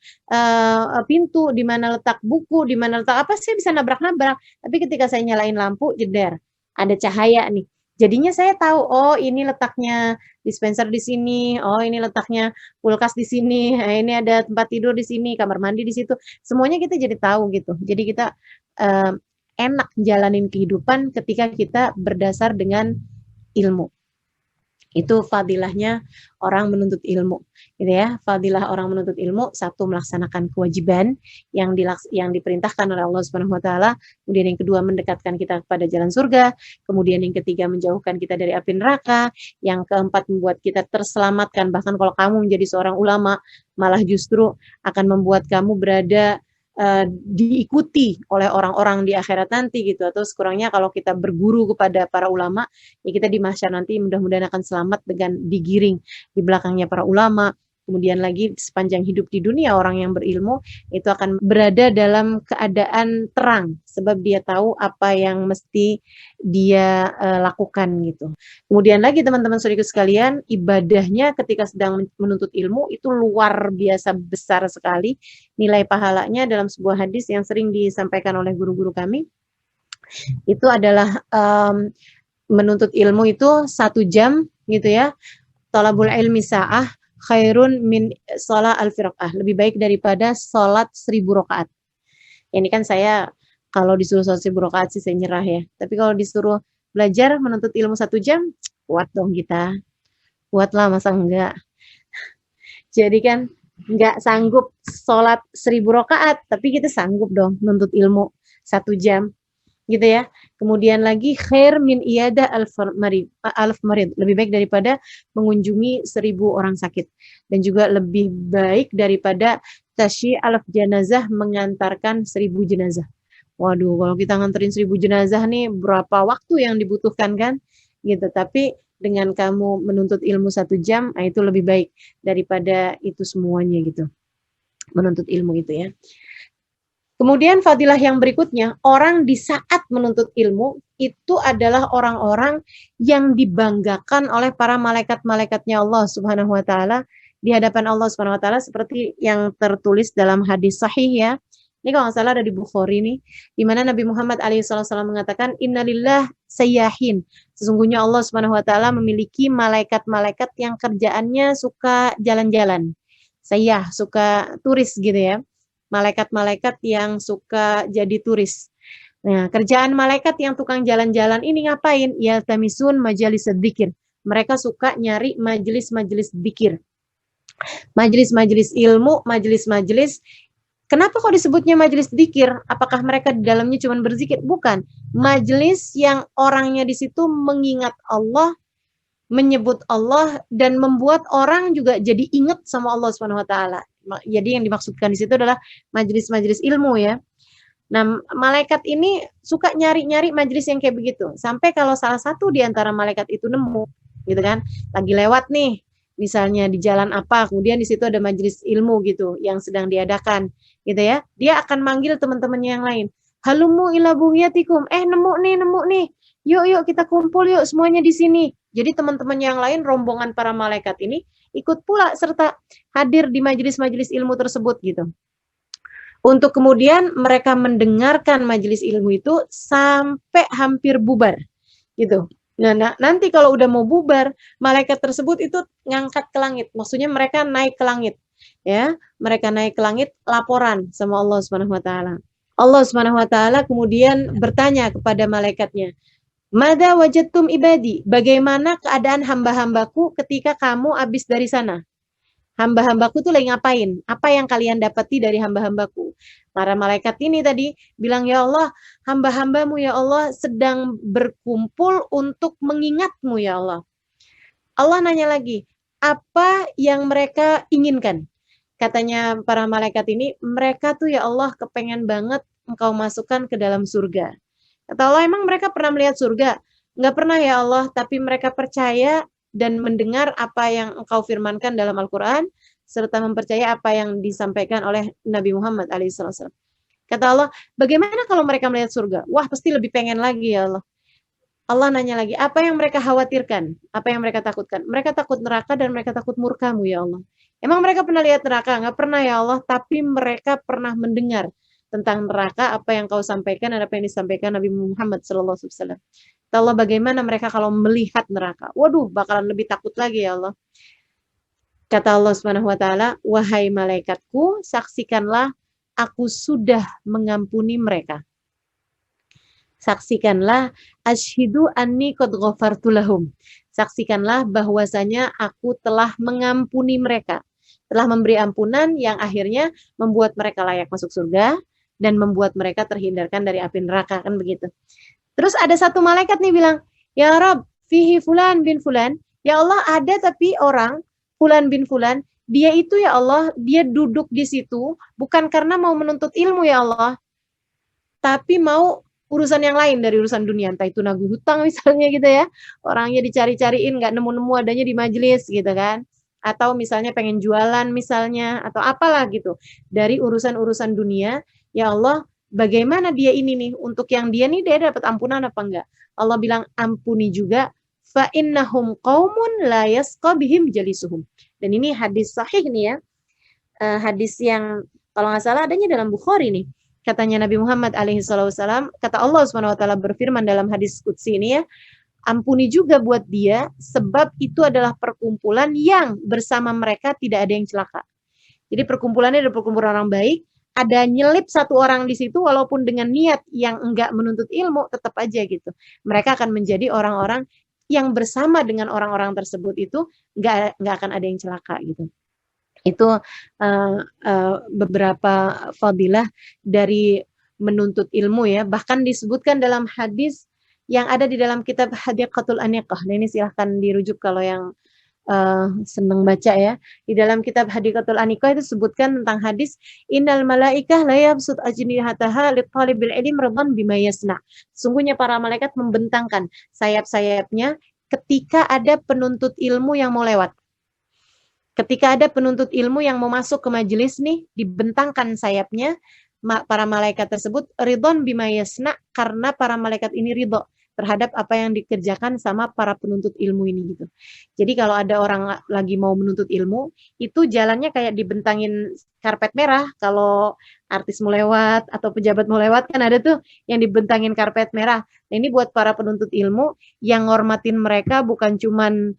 pintu, di mana letak buku, di mana letak apa, saya bisa nabrak-nabrak. Tapi ketika saya nyalain lampu, jeder, ada cahaya nih. Jadinya saya tahu, oh ini letaknya dispenser di sini, oh ini letaknya kulkas di sini, ini ada tempat tidur di sini, kamar mandi di situ. Semuanya kita jadi tahu gitu. Jadi kita enak jalanin kehidupan ketika kita berdasar dengan ilmu. Itu fadilahnya orang menuntut ilmu, gitu ya. Fadilah orang menuntut ilmu, satu melaksanakan kewajiban yang diperintahkan oleh Allah Subhanahu wa taala, kemudian yang kedua mendekatkan kita kepada jalan surga, kemudian yang ketiga menjauhkan kita dari api neraka, yang keempat membuat kita terselamatkan, bahkan kalau kamu menjadi seorang ulama, malah justru akan membuat kamu berada diikuti oleh orang-orang di akhirat nanti gitu, atau sekurangnya kalau kita berguru kepada para ulama, ya kita di mahsyar nanti mudah-mudahan akan selamat dengan digiring di belakangnya para ulama. Kemudian lagi sepanjang hidup di dunia orang yang berilmu itu akan berada dalam keadaan terang sebab dia tahu apa yang mesti dia lakukan gitu. Kemudian lagi teman-teman saudaraku sekalian, ibadahnya ketika sedang menuntut ilmu itu luar biasa besar sekali nilai pahalanya. Dalam sebuah hadis yang sering disampaikan oleh guru-guru kami itu adalah menuntut ilmu itu 1 jam gitu ya. Talabul ilmi sa'ah khairun min sholat al-firqah. Lebih baik daripada sholat 1000 rakaat. Ini kan saya kalau disuruh sholat 1000 rakaat sih saya nyerah ya. Tapi kalau disuruh belajar menuntut ilmu 1 jam, kuat dong kita. Kuat lah masa enggak. Jadi kan enggak sanggup sholat 1000 rakaat, tapi kita sanggup dong menuntut ilmu 1 jam. Gitu ya. Kemudian lagi khair min iyadah alf marid, lebih baik daripada mengunjungi 1000 orang sakit, dan juga lebih baik daripada tasyi alf jenazah, mengantarkan 1000 jenazah. Waduh, kalau kita nganterin 1000 jenazah nih berapa waktu yang dibutuhkan kan? Gitu. Tapi dengan kamu menuntut ilmu 1 jam, itu lebih baik daripada itu semuanya gitu. Menuntut ilmu itu ya. Kemudian fadilah yang berikutnya, orang di saat menuntut ilmu itu adalah orang-orang yang dibanggakan oleh para malaikat-malaikatnya Allah Subhanahu wa taala di hadapan Allah Subhanahu wa taala, seperti yang tertulis dalam hadis sahih ya. Ini kalau nggak salah ada di Bukhari nih, di mana Nabi Muhammad SAW mengatakan innalillah sayyahin. Sesungguhnya Allah Subhanahu wa taala memiliki malaikat-malaikat yang kerjaannya suka jalan-jalan. Sayyah, suka turis gitu ya. Malaikat-malaikat yang suka jadi turis. Nah, kerjaan malaikat yang tukang jalan-jalan ini ngapain? Yaltamisun majalis dzikir. Mereka suka nyari majelis-majelis dzikir. Majelis-majelis ilmu, majelis-majelis. Kenapa kok disebutnya majelis dzikir? Apakah mereka di dalamnya cuma berzikir? Bukan. Majelis yang orangnya di situ mengingat Allah, menyebut Allah, dan membuat orang juga jadi ingat sama Allah Subhanahu wa taala. Jadi yang dimaksudkan di situ adalah majelis-majelis ilmu ya. Nah, malaikat ini suka nyari-nyari majelis yang kayak begitu. Sampai kalau salah satu di antara malaikat itu nemu, gitu kan, lagi lewat nih, misalnya di jalan apa, kemudian di situ ada majelis ilmu gitu yang sedang diadakan, gitu ya. Dia akan manggil teman-temannya yang lain. Halumu ila bughiyatikum. Nemu nih. Yuk kita kumpul yuk semuanya di sini. Jadi teman-teman yang lain, rombongan para malaikat ini ikut pula serta hadir di majelis-majelis ilmu tersebut gitu. Untuk kemudian mereka mendengarkan majelis ilmu itu sampai hampir bubar gitu. Nah, nanti kalau udah mau bubar, malaikat tersebut itu ngangkat ke langit. Maksudnya mereka naik ke langit. Ya, mereka naik ke langit laporan sama Allah Subhanahu wa taala. Allah Subhanahu wa taala kemudian bertanya kepada malaikatnya, "Mada wajadtum ibadi?" Bagaimana keadaan hamba-hambaku ketika kamu habis dari sana? Hamba-hambaku tuh lagi ngapain? Apa yang kalian dapati dari hamba-hambaku? Para malaikat ini tadi bilang, "Ya Allah, hamba-hambamu ya Allah sedang berkumpul untuk mengingatmu ya Allah." Allah nanya lagi, apa yang mereka inginkan? Katanya para malaikat ini, mereka tuh ya Allah kepengen banget engkau masukkan ke dalam surga. Kata Allah, emang mereka pernah melihat surga? Enggak pernah ya Allah, tapi mereka percaya dan mendengar apa yang engkau firmankan dalam Al-Quran, serta mempercayai apa yang disampaikan oleh Nabi Muhammad SAW. Kata Allah, bagaimana kalau mereka melihat surga? Wah, pasti lebih pengen lagi ya Allah. Allah nanya lagi, apa yang mereka khawatirkan? Apa yang mereka takutkan? Mereka takut neraka dan mereka takut murka-Mu ya Allah. Emang mereka pernah lihat neraka? Enggak pernah ya Allah, tapi mereka pernah mendengar tentang neraka, apa yang kau sampaikan dan apa yang disampaikan Nabi Muhammad SAW. Allah, bagaimana mereka kalau melihat neraka? Waduh, bakalan lebih takut lagi ya Allah. Kata Allah Subhanahu wa taala, wahai malaikatku, saksikanlah aku sudah mengampuni mereka. Saksikanlah, asyhidu anni qad ghafartu lahum. Saksikanlah bahwasanya aku telah mengampuni mereka. Telah memberi ampunan yang akhirnya membuat mereka layak masuk surga dan membuat mereka terhindarkan dari api neraka, kan begitu. Terus ada satu malaikat nih bilang, "Ya Rabb, fihi fulan bin fulan." Ya Allah, ada tapi orang fulan bin fulan, dia itu ya Allah, dia duduk di situ bukan karena mau menuntut ilmu ya Allah, tapi mau urusan yang lain dari urusan dunia, entah itu nagih hutang misalnya gitu ya, orangnya dicari-cariin nggak nemu-nemu adanya di majelis gitu kan, atau misalnya pengen jualan misalnya, atau apalah gitu, dari urusan-urusan dunia, ya Allah bagaimana dia ini nih, untuk yang dia nih dia dapat ampunan apa enggak? Allah bilang ampuni juga, fa innahum qaumun la yasqa bihim jalisuhum. Dan ini hadis sahih nih ya, hadis yang kalau nggak salah adanya dalam Bukhari nih. Katanya Nabi Muhammad alaihi wasallam, kata Allah Subhanahu wa taala berfirman dalam hadis qudsi ini ya, ampuni juga buat dia sebab itu adalah perkumpulan yang bersama mereka tidak ada yang celaka. Jadi perkumpulannya adalah perkumpulan orang baik, ada nyelip satu orang di situ walaupun dengan niat yang enggak menuntut ilmu tetap aja gitu. Mereka akan menjadi orang-orang yang bersama dengan orang-orang tersebut itu enggak akan ada yang celaka gitu. Itu beberapa fadilah dari menuntut ilmu ya, bahkan disebutkan dalam hadis yang ada di dalam kitab Hadiqatul Aniqah. Nah, ini silahkan dirujuk kalau yang senang baca ya. Di dalam kitab Hadiqatul Aniqah itu sebutkan tentang hadis, innal malaikah la yabsut ajnihataha li talibil ilm ridan bima yasna. Sungguhnya para malaikat membentangkan sayap-sayapnya ketika ada penuntut ilmu yang mau lewat. Ketika ada penuntut ilmu yang mau masuk ke majelis nih, dibentangkan sayapnya, para malaikat tersebut ridon bima yasna, karena para malaikat ini ridho terhadap apa yang dikerjakan sama para penuntut ilmu ini gitu. Jadi kalau ada orang lagi mau menuntut ilmu, itu jalannya kayak dibentangin karpet merah. Kalau artis mau lewat atau pejabat mau lewat kan ada tuh yang dibentangin karpet merah. Nah, ini buat para penuntut ilmu yang ngormatin mereka bukan cuman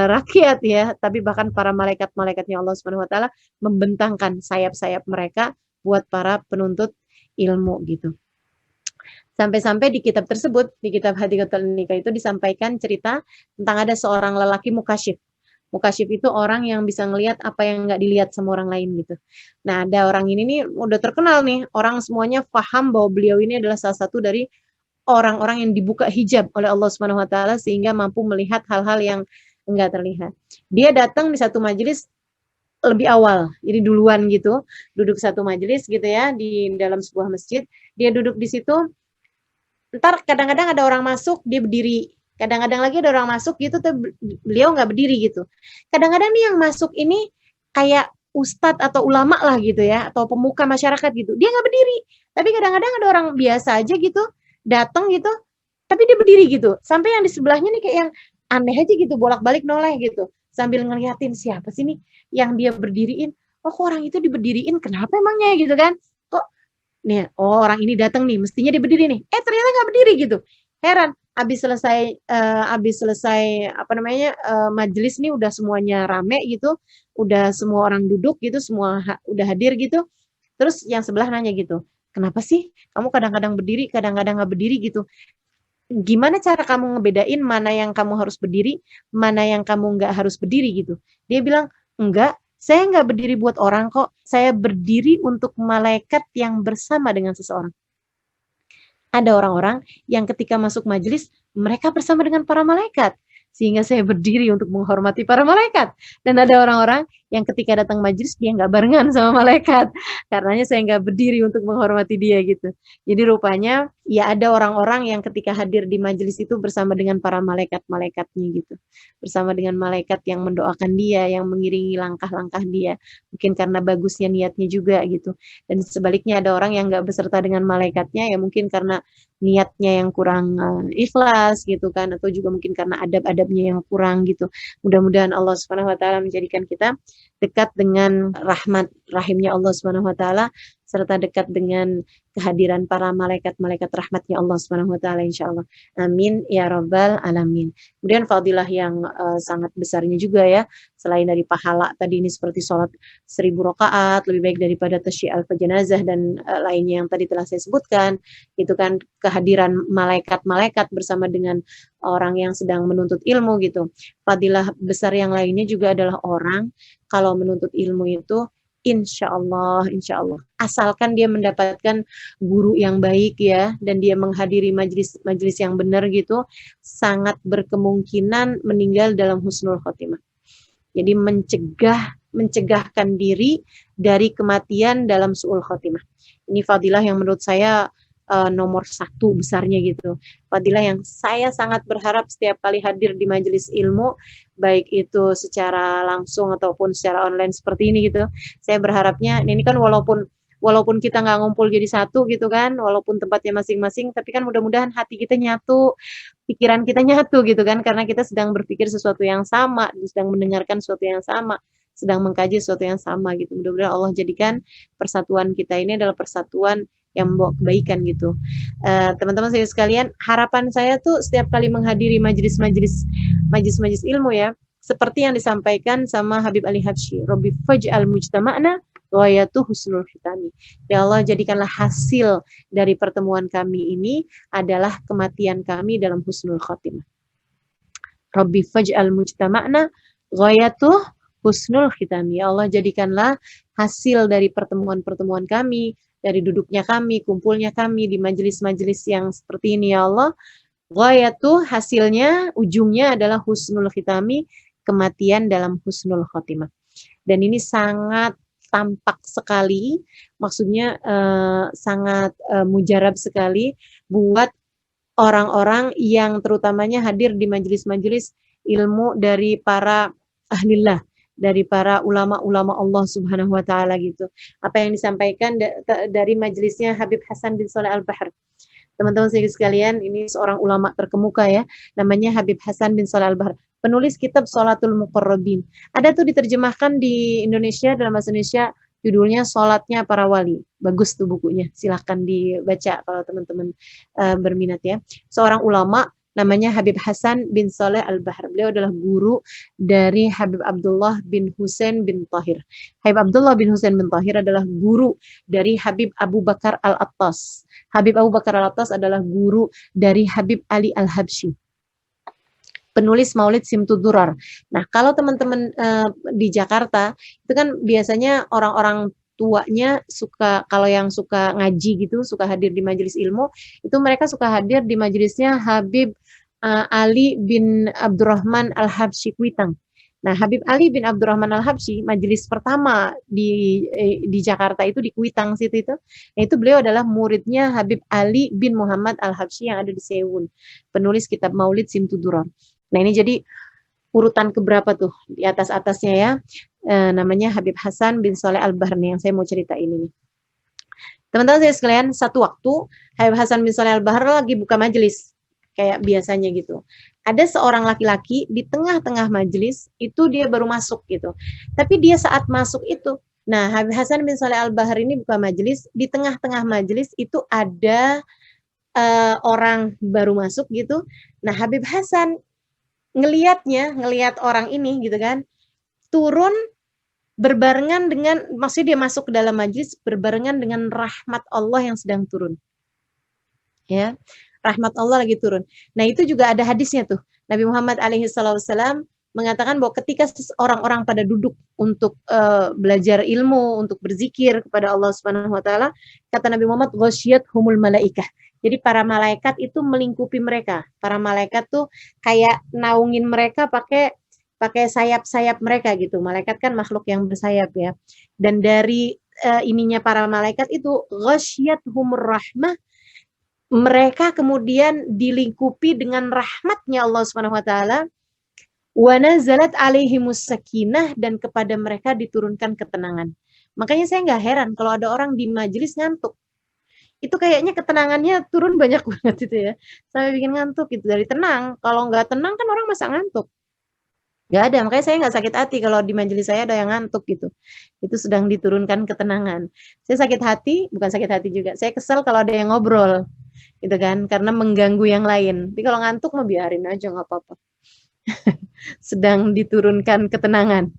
rakyat ya, tapi bahkan para malaikat-malaikatnya Allah Subhanahu wa taala membentangkan sayap-sayap mereka buat para penuntut ilmu gitu. Sampai-sampai di kitab tersebut, di kitab Hadiqatul Aniqah itu disampaikan cerita tentang ada seorang lelaki mukasyif. Mukasyif itu orang yang bisa ngelihat apa yang nggak dilihat sama orang lain gitu. Nah, ada orang ini nih udah terkenal nih, orang semuanya paham bahwa beliau ini adalah salah satu dari orang-orang yang dibuka hijab oleh Allah Subhanahu wa taala sehingga mampu melihat hal-hal yang enggak terlihat. Dia datang di satu majelis lebih awal, jadi duluan gitu, duduk satu majelis gitu ya di dalam sebuah masjid. Dia duduk di situ, ntar kadang-kadang ada orang masuk, dia berdiri. Kadang-kadang lagi ada orang masuk gitu, beliau nggak berdiri gitu. Kadang-kadang nih yang masuk ini kayak ustadz atau ulama lah gitu ya, atau pemuka masyarakat gitu. Dia nggak berdiri. Tapi kadang-kadang ada orang biasa aja gitu, datang gitu, tapi dia berdiri gitu. Sampai yang di sebelahnya nih kayak yang aneh aja gitu, bolak-balik noleh gitu. Sambil ngeliatin siapa sih nih yang dia berdiriin. Oh, kok orang itu diberdiriin, kenapa emangnya gitu kan? Kok nih, oh orang ini datang nih, mestinya dia berdiri nih. Ternyata nggak berdiri gitu. Heran, habis selesai apa namanya majelis nih udah semuanya rame gitu, udah semua orang duduk gitu, semua udah hadir gitu. Terus yang sebelah nanya gitu, kenapa sih kamu kadang-kadang berdiri, kadang-kadang nggak berdiri gitu? Gimana cara kamu ngebedain mana yang kamu harus berdiri, mana yang kamu nggak harus berdiri gitu? Dia bilang, enggak, saya nggak berdiri buat orang kok. Saya berdiri untuk malaikat yang bersama dengan seseorang. Ada orang-orang yang ketika masuk majelis, mereka bersama dengan para malaikat. Sehingga saya berdiri untuk menghormati para malaikat. Dan ada orang-orang yang ketika datang majelis, dia nggak barengan sama malaikat. Karenanya saya nggak berdiri untuk menghormati dia gitu. Jadi rupanya, ya ada orang-orang yang ketika hadir di majelis itu bersama dengan para malaikat-malaikatnya gitu. Bersama dengan malaikat yang mendoakan dia, yang mengiringi langkah-langkah dia. Mungkin karena bagusnya niatnya juga gitu. Dan sebaliknya ada orang yang nggak beserta dengan malaikatnya, ya mungkin karena niatnya yang kurang ikhlas gitu kan, atau juga mungkin karena adab-adabnya yang kurang gitu. Mudah-mudahan Allah Subhanahu wa taala menjadikan kita dekat dengan rahmat rahimnya Allah Subhanahu wa taala, serta dekat dengan kehadiran para malaikat-malaikat rahmatnya Allah Subhanahu wa taala insyaallah. Amin ya rabbal alamin. Kemudian fadilah yang sangat besarnya juga ya, selain dari pahala tadi ini seperti sholat 1000 rakaat lebih baik daripada tasyyi'al jenazah dan lainnya yang tadi telah saya sebutkan, itu kan kehadiran malaikat-malaikat bersama dengan orang yang sedang menuntut ilmu gitu. Fadilah besar yang lainnya juga adalah orang kalau menuntut ilmu itu insya Allah, asalkan dia mendapatkan guru yang baik ya, dan dia menghadiri majelis yang benar gitu, sangat berkemungkinan meninggal dalam husnul khotimah. Jadi mencegahkan diri dari kematian dalam su'ul khotimah. Ini fadilah yang menurut saya nomor 1 besarnya gitu. Fadilah yang saya sangat berharap setiap kali hadir di majelis ilmu, baik itu secara langsung ataupun secara online seperti ini gitu. Saya berharapnya ini kan walaupun kita nggak ngumpul jadi satu gitu kan, walaupun tempatnya masing-masing, tapi kan mudah-mudahan hati kita nyatu, pikiran kita nyatu gitu kan, karena kita sedang berpikir sesuatu yang sama, sedang mendengarkan sesuatu yang sama, sedang mengkaji sesuatu yang sama gitu. Mudah-mudahan Allah jadikan persatuan kita ini adalah persatuan yang membawa kebaikan gitu. Teman-teman saya sekalian, harapan saya tuh setiap kali menghadiri majelis ilmu ya, seperti yang disampaikan sama Habib Ali Habsyi, Rabbi faj'al mujtama'na ghayatu husnul khitami. Ya Allah, jadikanlah hasil dari pertemuan kami ini adalah kematian kami dalam husnul khotimah. Rabbi faj'al mujtama'na ghayatu husnul khitami. Ya Allah, jadikanlah hasil dari pertemuan-pertemuan kami, dari duduknya kami, kumpulnya kami di majelis-majelis yang seperti ini ya Allah, ghayatu hasilnya, ujungnya adalah husnul khitami, kematian dalam husnul khotimah. Dan ini sangat tampak sekali, maksudnya sangat mujarab sekali buat orang-orang yang terutamanya hadir di majelis-majelis ilmu dari para ahlillah, dari para ulama-ulama Allah Subhanahu wa taala gitu. Apa yang disampaikan dari majelisnya Habib Hasan bin Shalih Al-Bahr. Teman-teman sekalian, ini seorang ulama terkemuka ya, namanya Habib Hasan bin Shalih Al-Bahr, penulis kitab Sholatul Muqarrabin. Ada tuh diterjemahkan di Indonesia, dalam bahasa Indonesia, judulnya Sholatnya Para Wali. Bagus tuh bukunya, silahkan dibaca kalau teman-teman berminat ya. Seorang ulama namanya Habib Hasan bin Shalih Al-Bahr. Beliau adalah guru dari Habib Abdullah bin Husain bin Tahir. Habib Abdullah bin Husain bin Tahir adalah guru dari Habib Abu Bakar Al-Attas. Habib Abu Bakar Al-Attas adalah guru dari Habib Ali Al-Habsyi, penulis Maulid Simtud Durar. Nah, kalau teman-teman di Jakarta, itu kan biasanya orang-orang tuanya suka, kalau yang suka ngaji gitu, suka hadir di majelis ilmu, itu mereka suka hadir di majelisnya Habib Ali bin Abdurrahman Al-Habsyi Kuitang. Nah, Habib Ali bin Abdurrahman Al-Habsyi, majelis pertama di Jakarta itu di Kuitang situ itu. Nah, itu beliau adalah muridnya Habib Ali bin Muhammad Al-Habsyi yang ada di Sewun, penulis kitab Maulid Simtud Durar. Nah, ini jadi urutan keberapa tuh di atas-atasnya ya, namanya Habib Hasan bin Shalih Al-Bahr yang saya mau cerita ini. Teman-teman saya sekalian, satu waktu Habib Hasan bin Shalih Al-Bahr lagi buka majelis kayak biasanya gitu. Ada seorang laki-laki di tengah-tengah majelis, itu dia baru masuk gitu. Tapi dia saat masuk itu, nah Habib Hasan bin Shalih Al-Bahr ini buka majelis, di tengah-tengah majelis itu ada orang baru masuk gitu. Nah, Habib Hasan ngelihat orang ini gitu kan, turun berbarengan dengan, maksudnya dia masuk ke dalam majlis berbarengan dengan rahmat Allah yang sedang turun. Ya, rahmat Allah lagi turun. Nah, itu juga ada hadisnya tuh. Nabi Muhammad SAW mengatakan bahwa ketika orang-orang pada duduk untuk belajar ilmu, untuk berzikir kepada Allah Subhanahu wa taala, kata Nabi Muhammad, ghasyiyat humul malaikah. Jadi para malaikat itu melingkupi mereka. Para malaikat tuh kayak naungin mereka pakai sayap-sayap mereka gitu. Malaikat kan makhluk yang bersayap ya. Dan dari ininya para malaikat itu ghasyiyatuhumur rahmah, mereka kemudian dilingkupi dengan rahmatnya Allah Subhanahu wa taala. Wa nazalat alaihimus sakinah, dan kepada mereka diturunkan ketenangan. Makanya saya nggak heran kalau ada orang di majelis ngantuk. Itu kayaknya ketenangannya turun banyak banget itu ya. Sampai bikin ngantuk gitu, dari tenang. Kalau nggak tenang kan orang masa ngantuk. Nggak ada, makanya saya nggak sakit hati kalau di majelis saya ada yang ngantuk gitu. Itu sedang diturunkan ketenangan. Saya sakit hati, bukan sakit hati juga, saya kesel kalau ada yang ngobrol, gitu kan, karena mengganggu yang lain. Tapi kalau ngantuk mah biarin aja, nggak apa-apa. Sedang diturunkan ketenangan.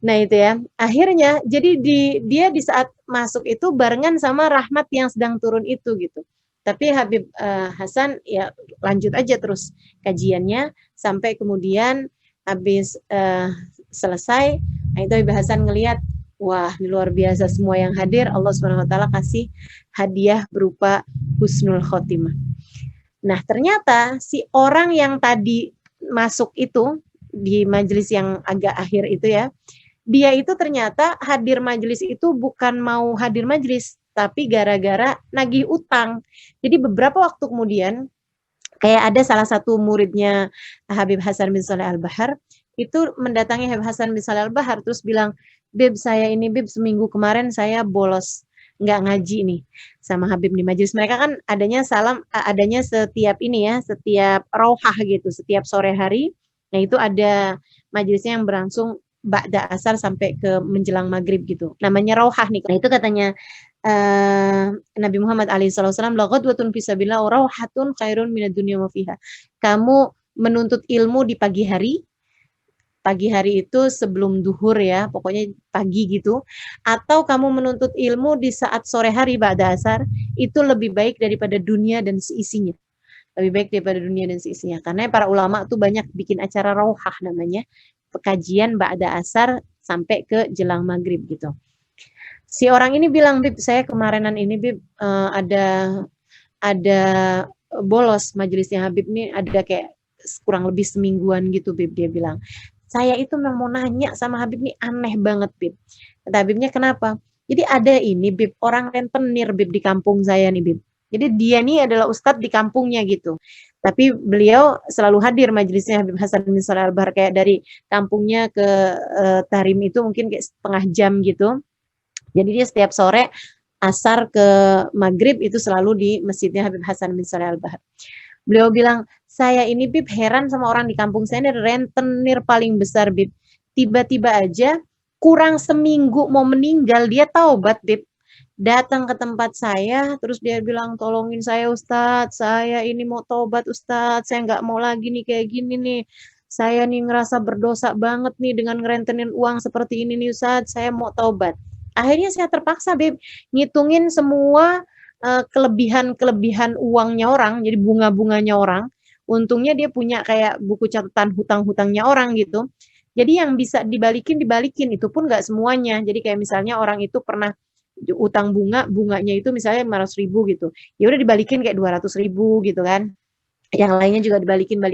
Nah itu ya, akhirnya jadi dia di saat masuk itu barengan sama rahmat yang sedang turun itu gitu. Tapi Habib Hasan ya lanjut aja terus kajiannya sampai kemudian habis selesai. Nah itu Habib Hasan ngelihat, wah luar biasa semua yang hadir, Allah Subhanahu Wa Taala kasih hadiah berupa husnul khotimah. Nah ternyata si orang yang tadi masuk itu di majelis yang agak akhir itu ya, dia itu ternyata hadir majelis itu bukan mau hadir majelis, tapi gara-gara nagih utang. Jadi beberapa waktu kemudian, kayak ada salah satu muridnya Habib Hasan bin Saleh Al-Bahar, itu mendatangi Habib Hasan bin Saleh Al-Bahar, terus bilang, Bib, saya ini Bib, seminggu kemarin saya bolos, nggak ngaji nih sama Habib di majelis. Mereka kan adanya adanya setiap ini ya, setiap rauhah gitu, setiap sore hari. Nah itu ada majelisnya yang berlangsung ba'da asar sampai ke menjelang maghrib gitu. Namanya rauhah nih. Nah itu katanya Nabi Muhammad SAW, la ghadwatun fisabilillah rauhatun khairun minad dunya wa fiha. Kamu menuntut ilmu di pagi hari itu sebelum duhur ya, pokoknya pagi gitu, atau kamu menuntut ilmu di saat sore hari ba'da asar, itu lebih baik daripada dunia dan seisinya. Lebih baik daripada dunia dan seisinya. Karena para ulama tuh banyak bikin acara rauhah namanya, kajian ba'da asar sampai ke jelang maghrib gitu. Si orang ini bilang, Bib, saya kemarinan ini Bib ada bolos majelisnya Habib nih, ada kayak kurang lebih semingguan gitu Bib, dia bilang. Saya itu memang mau nanya sama Habib nih, aneh banget Bib. Kata Habibnya, kenapa? Jadi ada ini Bib, orang rentenir Bib di kampung saya nih Bib. Jadi dia nih adalah ustadz di kampungnya gitu. Tapi beliau selalu hadir majelisnya Habib Hasan bin Saleh Al-Bahar, kayak dari kampungnya ke Tahrim itu mungkin kayak setengah jam gitu. Jadi dia setiap sore asar ke maghrib itu selalu di masjidnya Habib Hasan bin Saleh Al-Bahar. Beliau bilang, saya ini Bib heran sama orang di kampung saya, ini rentenir paling besar Bib. Tiba-tiba aja kurang seminggu mau meninggal dia taubat Bib. Datang ke tempat saya, terus dia bilang, tolongin saya Ustadz, saya ini mau taubat Ustadz, saya nggak mau lagi nih kayak gini nih. Saya nih ngerasa berdosa banget nih dengan ngerentenin uang seperti ini nih Ustadz, saya mau taubat. Akhirnya saya terpaksa Bib, ngitungin semua kelebihan-kelebihan uangnya orang, jadi bunga-bunganya orang. Untungnya dia punya kayak buku catatan hutang-hutangnya orang gitu. Jadi yang bisa dibalikin, itu pun nggak semuanya. Jadi kayak misalnya orang itu pernah utang bunganya itu misalnya 500.000 gitu. Ya udah dibalikin kayak 200.000 gitu kan. Yang lainnya juga balikin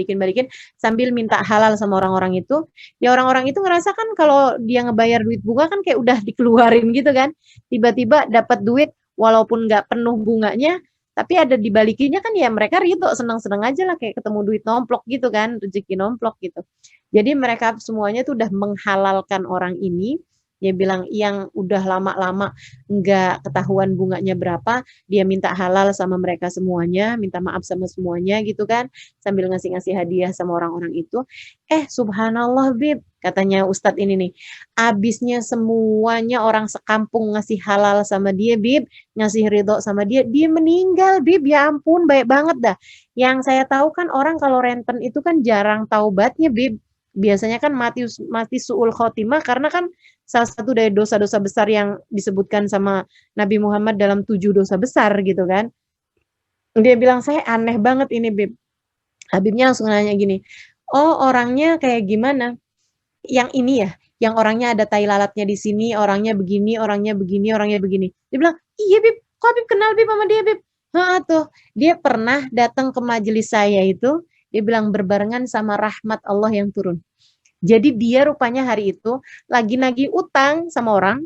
sambil minta halal sama orang-orang itu. Ya orang-orang itu ngerasa kan kalau dia ngebayar duit bunga kan kayak udah dikeluarin gitu kan. Tiba-tiba dapat duit walaupun nggak penuh bunganya, tapi ada dibalikinnya kan ya mereka ridho, senang-senang aja lah kayak ketemu duit nomplok gitu kan, rezeki nomplok gitu. Jadi mereka semuanya tuh udah menghalalkan orang ini. Dia bilang yang udah lama-lama nggak ketahuan bunganya berapa, dia minta halal sama mereka semuanya, minta maaf sama semuanya gitu kan, sambil ngasih-ngasih hadiah sama orang-orang itu. Subhanallah Bib, katanya Ustadz ini nih, abisnya semuanya orang sekampung ngasih halal sama dia Bib, ngasih ridho sama dia, dia meninggal Bib, ya ampun baik banget dah. Yang saya tahu kan orang kalau renten itu kan jarang taubatnya Bib, biasanya kan mati suul khotimah karena kan salah satu dari dosa-dosa besar yang disebutkan sama Nabi Muhammad dalam 7 dosa besar gitu kan. Dia bilang, saya aneh banget ini Bib. Habibnya langsung nanya gini, oh orangnya kayak gimana? Yang ini ya, yang orangnya ada tai lalatnya di sini, orangnya begini, orangnya begini, orangnya begini. Dia bilang, iya Bib, kok Bib kenal Bib sama dia Bib? Tuh, dia pernah datang ke majelis saya itu, dia bilang berbarengan sama rahmat Allah yang turun. Jadi dia rupanya hari itu lagi nagih utang sama orang,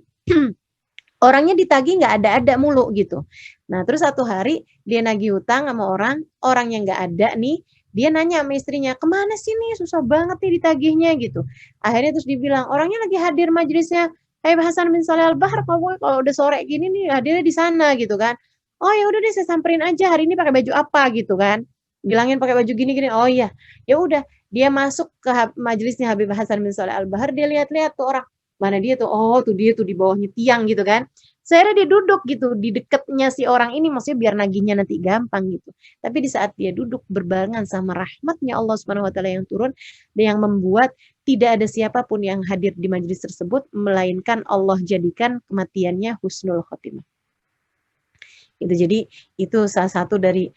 orangnya ditagih nggak ada-ada mulu gitu. Nah terus satu hari dia nagih utang sama orang yang nggak ada nih, dia nanya sama istrinya, kemana sih nih susah banget nih ditagihnya gitu. Akhirnya terus dibilang, orangnya lagi hadir majelisnya Habib Hasan bin Saleh Al-Bahar, kalau udah sore gini nih hadirnya di sana gitu kan. Oh ya udah deh saya samperin aja, hari ini pakai baju apa gitu kan. Bilangin pakai baju gini-gini. Oh iya, ya udah Dia masuk ke majelisnya Habib Hasan bin Shalih Al-Bahar, dia lihat-lihat tuh orang, mana dia tuh, oh tuh dia tuh di bawahnya tiang gitu kan. Saya dia duduk gitu di dekatnya si orang ini, maksudnya biar nagihnya nanti gampang gitu. Tapi di saat dia duduk berbarengan sama rahmatnya Allah Subhanahu wa taala yang turun, yang membuat tidak ada siapapun yang hadir di majelis tersebut melainkan Allah jadikan kematiannya husnul khotimah. Itu jadi itu salah satu dari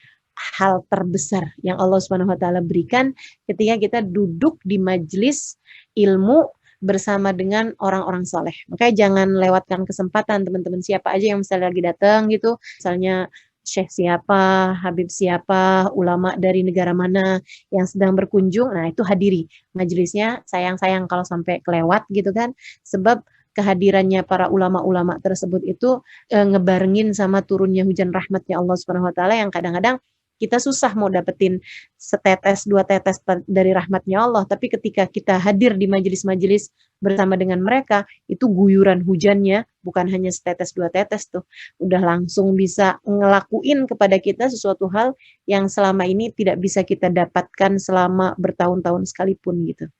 hal terbesar yang Allah Subhanahu wa taala berikan ketika kita duduk di majelis ilmu bersama dengan orang-orang soleh. Makanya jangan lewatkan kesempatan teman-teman, siapa aja yang misalnya lagi datang gitu, misalnya syekh siapa, habib siapa, ulama dari negara mana yang sedang berkunjung, nah itu hadiri majelisnya. Sayang-sayang kalau sampai kelewat gitu kan, sebab kehadirannya para ulama-ulama tersebut itu ngebarengin sama turunnya hujan rahmatnya Allah Subhanahu wa taala yang kadang-kadang kita susah mau dapetin setetes dua tetes dari rahmatnya Allah, tapi ketika kita hadir di majelis-majelis bersama dengan mereka, itu guyuran hujannya bukan hanya setetes dua tetes tuh, udah langsung bisa ngelakuin kepada kita sesuatu hal yang selama ini tidak bisa kita dapatkan selama bertahun-tahun sekalipun gitu,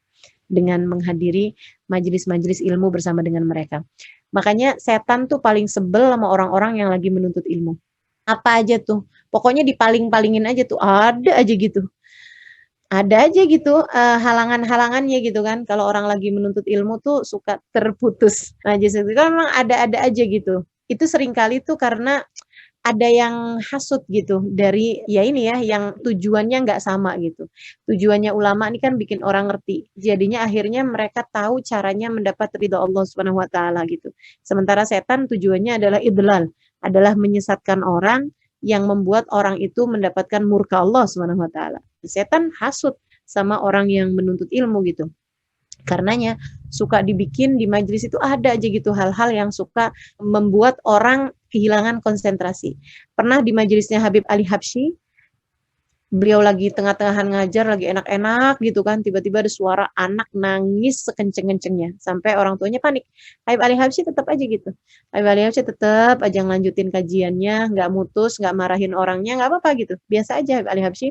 dengan menghadiri majelis-majelis ilmu bersama dengan mereka. Makanya setan tuh paling sebel sama orang-orang yang lagi menuntut ilmu. Apa aja tuh, pokoknya dipaling-palingin aja tuh, ada aja gitu. Ada aja gitu halangan-halangannya gitu kan, kalau orang lagi menuntut ilmu tuh suka terputus. Nah, justru itu kan memang ada-ada aja gitu. Itu seringkali tuh karena ada yang hasut gitu dari ya ini ya, yang tujuannya nggak sama gitu. Tujuannya ulama ini kan bikin orang ngerti. Jadinya akhirnya mereka tahu caranya mendapat ridha Allah Subhanahu wa taala gitu. Sementara setan tujuannya adalah idlal, adalah menyesatkan orang yang membuat orang itu mendapatkan murka Allah Subhanahu wa taala. Setan hasut sama orang yang menuntut ilmu gitu. Karenanya suka dibikin di majelis itu ada aja gitu hal-hal yang suka membuat orang kehilangan konsentrasi. Pernah di majelisnya Habib Ali Habsyi, beliau lagi tengah-tengah ngajar, lagi enak-enak gitu kan, tiba-tiba ada suara anak nangis sekenceng-kencengnya, sampai orang tuanya panik. Habib Ali Habsyi tetap aja gitu. Habib Ali Habsyi tetap aja ngelanjutin kajiannya, nggak mutus, nggak marahin orangnya, nggak apa-apa gitu. Biasa aja Habib Ali Habsyi.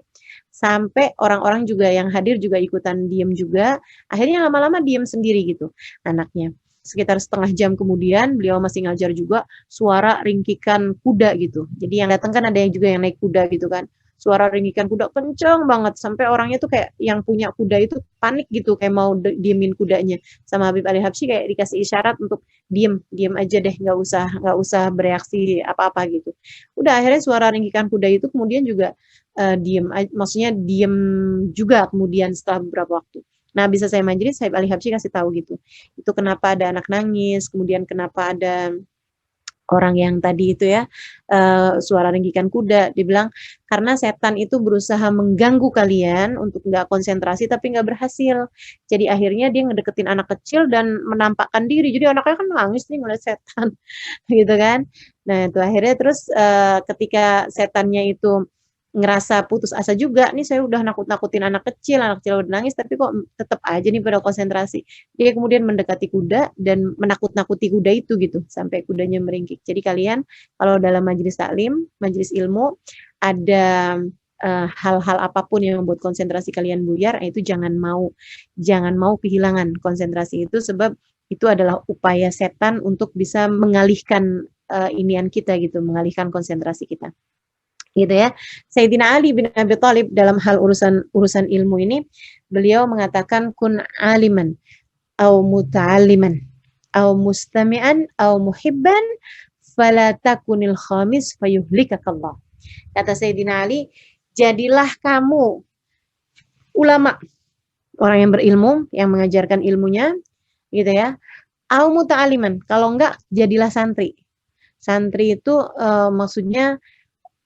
Sampai orang-orang juga yang hadir juga ikutan diem juga. Akhirnya lama-lama diem sendiri gitu anaknya. Sekitar setengah jam kemudian beliau masih ngajar juga, suara ringkikan kuda gitu. Jadi yang datang kan ada yang juga yang naik kuda gitu kan. Suara ringkikan kuda kenceng banget sampai orangnya tuh kayak yang punya kuda itu panik gitu, kayak mau diemin kudanya. Sama Habib Ali Habsyi kayak dikasih isyarat untuk diem aja deh, nggak usah bereaksi apa-apa gitu. Udah akhirnya suara ringkikan kuda itu kemudian juga diem, maksudnya diem juga kemudian setelah beberapa waktu. Nah, bisa saya majelis, Habib Ali Habsyi kasih tahu gitu. Itu kenapa ada anak nangis, kemudian kenapa ada orang yang tadi itu ya, suara ringkikan kuda, dibilang, "Karena setan itu berusaha mengganggu kalian untuk nggak konsentrasi tapi nggak berhasil. Jadi akhirnya dia ngedeketin anak kecil dan menampakkan diri, jadi anaknya kan nangis nih ngeliat setan," gitu kan. Nah itu akhirnya terus, ketika setannya itu ngerasa putus asa juga, "Nih saya udah nakut-nakutin anak kecil udah nangis tapi kok tetep aja nih pada konsentrasi." Dia kemudian mendekati kuda dan menakut-nakuti kuda itu gitu, sampai kudanya meringkik. Jadi kalian kalau dalam majelis taklim, majelis ilmu, ada hal-hal apapun yang membuat konsentrasi kalian buyar, itu jangan mau kehilangan konsentrasi itu, sebab itu adalah upaya setan untuk bisa mengalihkan inian kita gitu, mengalihkan konsentrasi kita. Gitu ya. Sayyidina Ali bin Abi Thalib dalam hal urusan ilmu ini, beliau mengatakan kun aliman au muta'alliman au mustami'an au muhibban fala takunil khamis fayuhlikakallah. Kata Sayyidina Ali, jadilah kamu ulama, orang yang berilmu, yang mengajarkan ilmunya, gitu ya. Au muta'alliman, kalau enggak jadilah santri. Santri itu maksudnya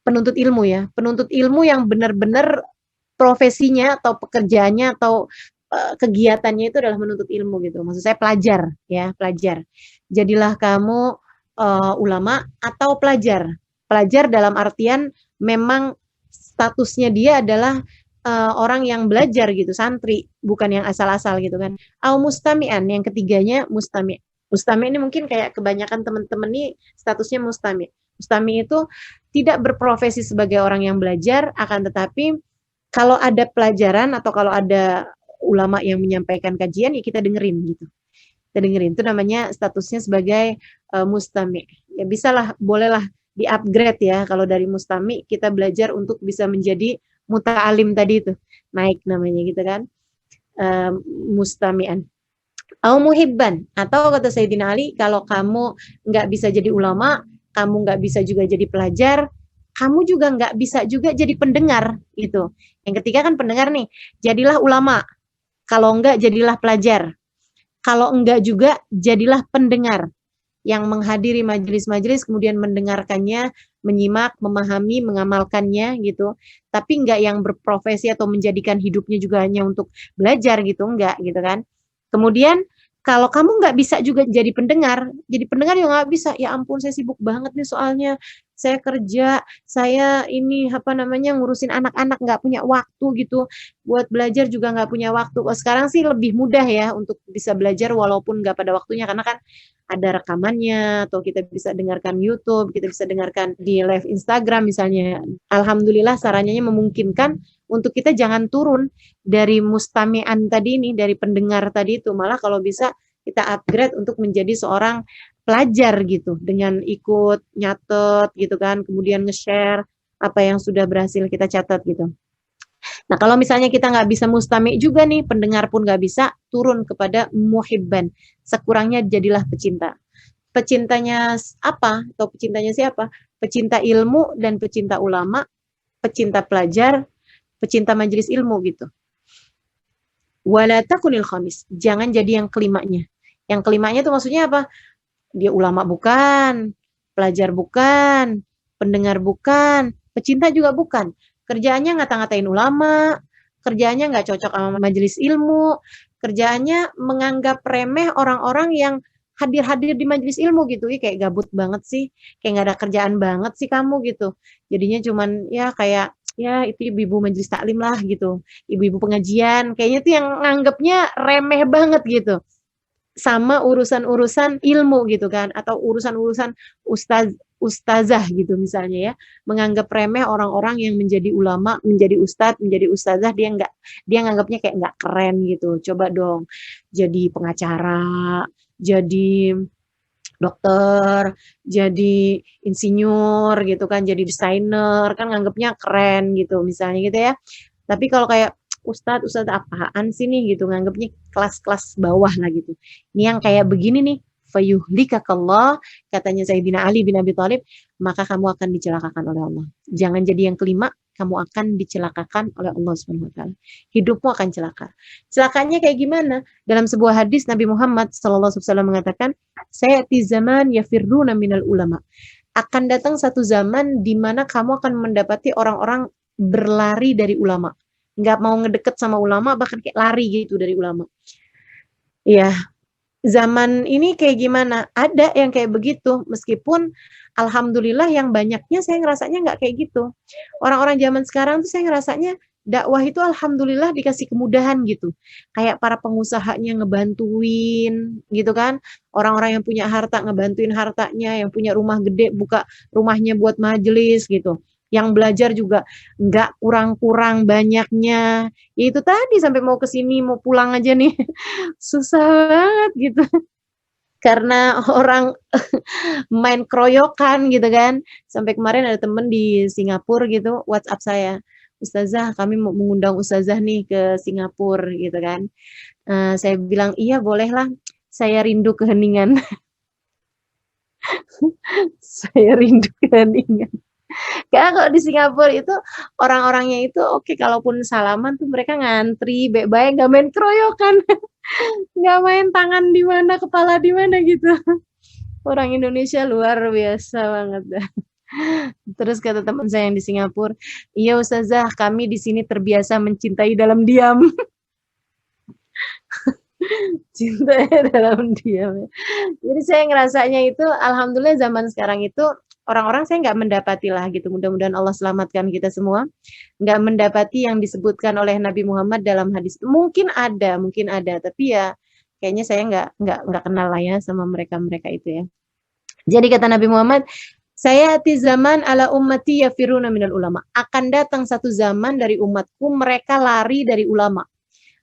penuntut ilmu ya, penuntut ilmu yang benar-benar profesinya atau pekerjaannya atau kegiatannya itu adalah menuntut ilmu gitu. Maksud saya pelajar ya, pelajar. Jadilah kamu ulama atau pelajar. Pelajar dalam artian memang statusnya dia adalah orang yang belajar gitu, santri, bukan yang asal-asal gitu kan. Au mustami'an, yang ketiganya mustami'. Mustami' ini mungkin kayak kebanyakan teman-teman nih statusnya mustami'. Mustami' itu tidak berprofesi sebagai orang yang belajar, akan tetapi kalau ada pelajaran atau kalau ada ulama yang menyampaikan kajian, ya kita dengerin gitu. Kita dengerin, itu namanya statusnya sebagai mustami. Ya bisalah, bolehlah di-upgrade ya, kalau dari mustami kita belajar untuk bisa menjadi muta'alim tadi itu, naik namanya gitu kan, mustami'an. Au muhibban, atau kata Sayyidina Ali, kalau kamu nggak bisa jadi ulama, kamu nggak bisa juga jadi pelajar, kamu juga nggak bisa juga jadi pendengar gitu. Yang ketiga kan pendengar nih, jadilah ulama. Kalau enggak, jadilah pelajar. Kalau enggak juga, jadilah pendengar yang menghadiri majelis-majelis, kemudian mendengarkannya, menyimak, memahami, mengamalkannya gitu. Tapi enggak yang berprofesi atau menjadikan hidupnya juga hanya untuk belajar gitu, enggak gitu kan. Kemudian kalau kamu nggak bisa juga jadi pendengar ya nggak bisa. Ya ampun, saya sibuk banget nih soalnya. Saya kerja, saya ini apa namanya ngurusin anak-anak, nggak punya waktu gitu. Buat belajar juga nggak punya waktu. Oh, sekarang sih lebih mudah ya untuk bisa belajar walaupun nggak pada waktunya, karena kan ada rekamannya, atau kita bisa dengarkan YouTube, kita bisa dengarkan di live Instagram misalnya. Alhamdulillah sarannya memungkinkan untuk kita jangan turun dari mustami'an tadi ini, dari pendengar tadi itu, malah kalau bisa kita upgrade untuk menjadi seorang pelajar gitu, dengan ikut nyatet gitu kan, kemudian nge-share apa yang sudah berhasil kita catat gitu. Nah, kalau misalnya kita nggak bisa mustami juga nih, pendengar pun nggak bisa, turun kepada muhibban. Sekurangnya jadilah pecinta. Pecintanya apa? Atau pecintanya siapa? Pecinta ilmu dan pecinta ulama, pecinta pelajar, pecinta majelis ilmu gitu. Wala takunil khamis. Jangan jadi yang kelimanya. Yang kelimanya itu maksudnya apa? Dia ulama bukan, pelajar bukan, pendengar bukan, pecinta juga bukan. Kerjaannya ngata-ngatain ulama, kerjaannya nggak cocok sama majelis ilmu, kerjaannya menganggap remeh orang-orang yang hadir-hadir di majelis ilmu gitu. Ih, kayak gabut banget sih, kayak nggak ada kerjaan banget sih kamu gitu. Jadinya cuman ya kayak ya itu ibu-ibu majelis taklim lah gitu, ibu-ibu pengajian, kayaknya tuh yang nganggapnya remeh banget gitu sama urusan-urusan ilmu gitu kan, atau urusan-urusan ustazah gitu misalnya ya, menganggap remeh orang-orang yang menjadi ulama, menjadi ustadz, menjadi ustazah, dia nganggapnya kayak nggak keren gitu. Coba dong jadi pengacara, jadi dokter, jadi insinyur gitu kan, jadi desainer, kan nganggapnya keren gitu misalnya gitu ya. Tapi kalau kayak ustadz apaan sih nih gitu, nganggapnya kelas-kelas bawah lah gitu. Ini yang kayak begini nih, fayuhlikakallah, katanya Sayyidina Ali bin Abi Thalib, maka kamu akan dicelakakan oleh Allah. Jangan jadi yang kelima, kamu akan dicelakakan oleh Allah Subhanahu wa taala. Hidupmu akan celaka. Celakanya kayak gimana? Dalam sebuah hadis Nabi Muhammad SAW mengatakan, sayati zaman yafirruna minal ulama. Akan datang satu zaman di mana kamu akan mendapati orang-orang berlari dari ulama. Nggak mau ngedeket sama ulama, bahkan kayak lari gitu dari ulama. Iya, zaman ini kayak gimana? Ada yang kayak begitu, meskipun alhamdulillah yang banyaknya saya ngerasanya nggak kayak gitu. Orang-orang zaman sekarang tuh saya ngerasanya dakwah itu alhamdulillah dikasih kemudahan gitu. Kayak para pengusahanya ngebantuin gitu kan. Orang-orang yang punya harta ngebantuin hartanya, yang punya rumah gede buka rumahnya buat majelis gitu. Yang belajar juga nggak kurang-kurang banyaknya. Ya itu tadi, sampai mau ke sini, mau pulang aja nih. Susah banget gitu. Karena orang main keroyokan gitu kan. Sampai kemarin ada temen di Singapura gitu, WhatsApp saya, Ustazah, kami mau mengundang Ustazah nih ke Singapura gitu kan. Saya bilang, iya bolehlah, saya rindu keheningan. Saya rindu keheningan. Karena kalau di Singapura itu orang-orangnya itu oke, kalaupun salaman tuh mereka ngantri, baik-baik, nggak main keroyokan, nggak main tangan di mana, kepala di mana gitu. Orang Indonesia luar biasa banget dah. Terus kata teman saya yang di Singapura, iya Ustazah, kami di sini terbiasa mencintai dalam diam. Cintanya dalam diam. Jadi saya ngerasanya itu, alhamdulillah zaman sekarang itu orang-orang saya nggak mendapati lah gitu. Mudah-mudahan Allah selamatkan kita semua. Nggak mendapati yang disebutkan oleh Nabi Muhammad dalam hadis. Mungkin ada, tapi ya kayaknya saya nggak kenal lah ya sama mereka itu ya. Jadi kata Nabi Muhammad, saya ati zaman ala ummati yafiruna minal ulama. Akan datang satu zaman dari umatku mereka lari dari ulama.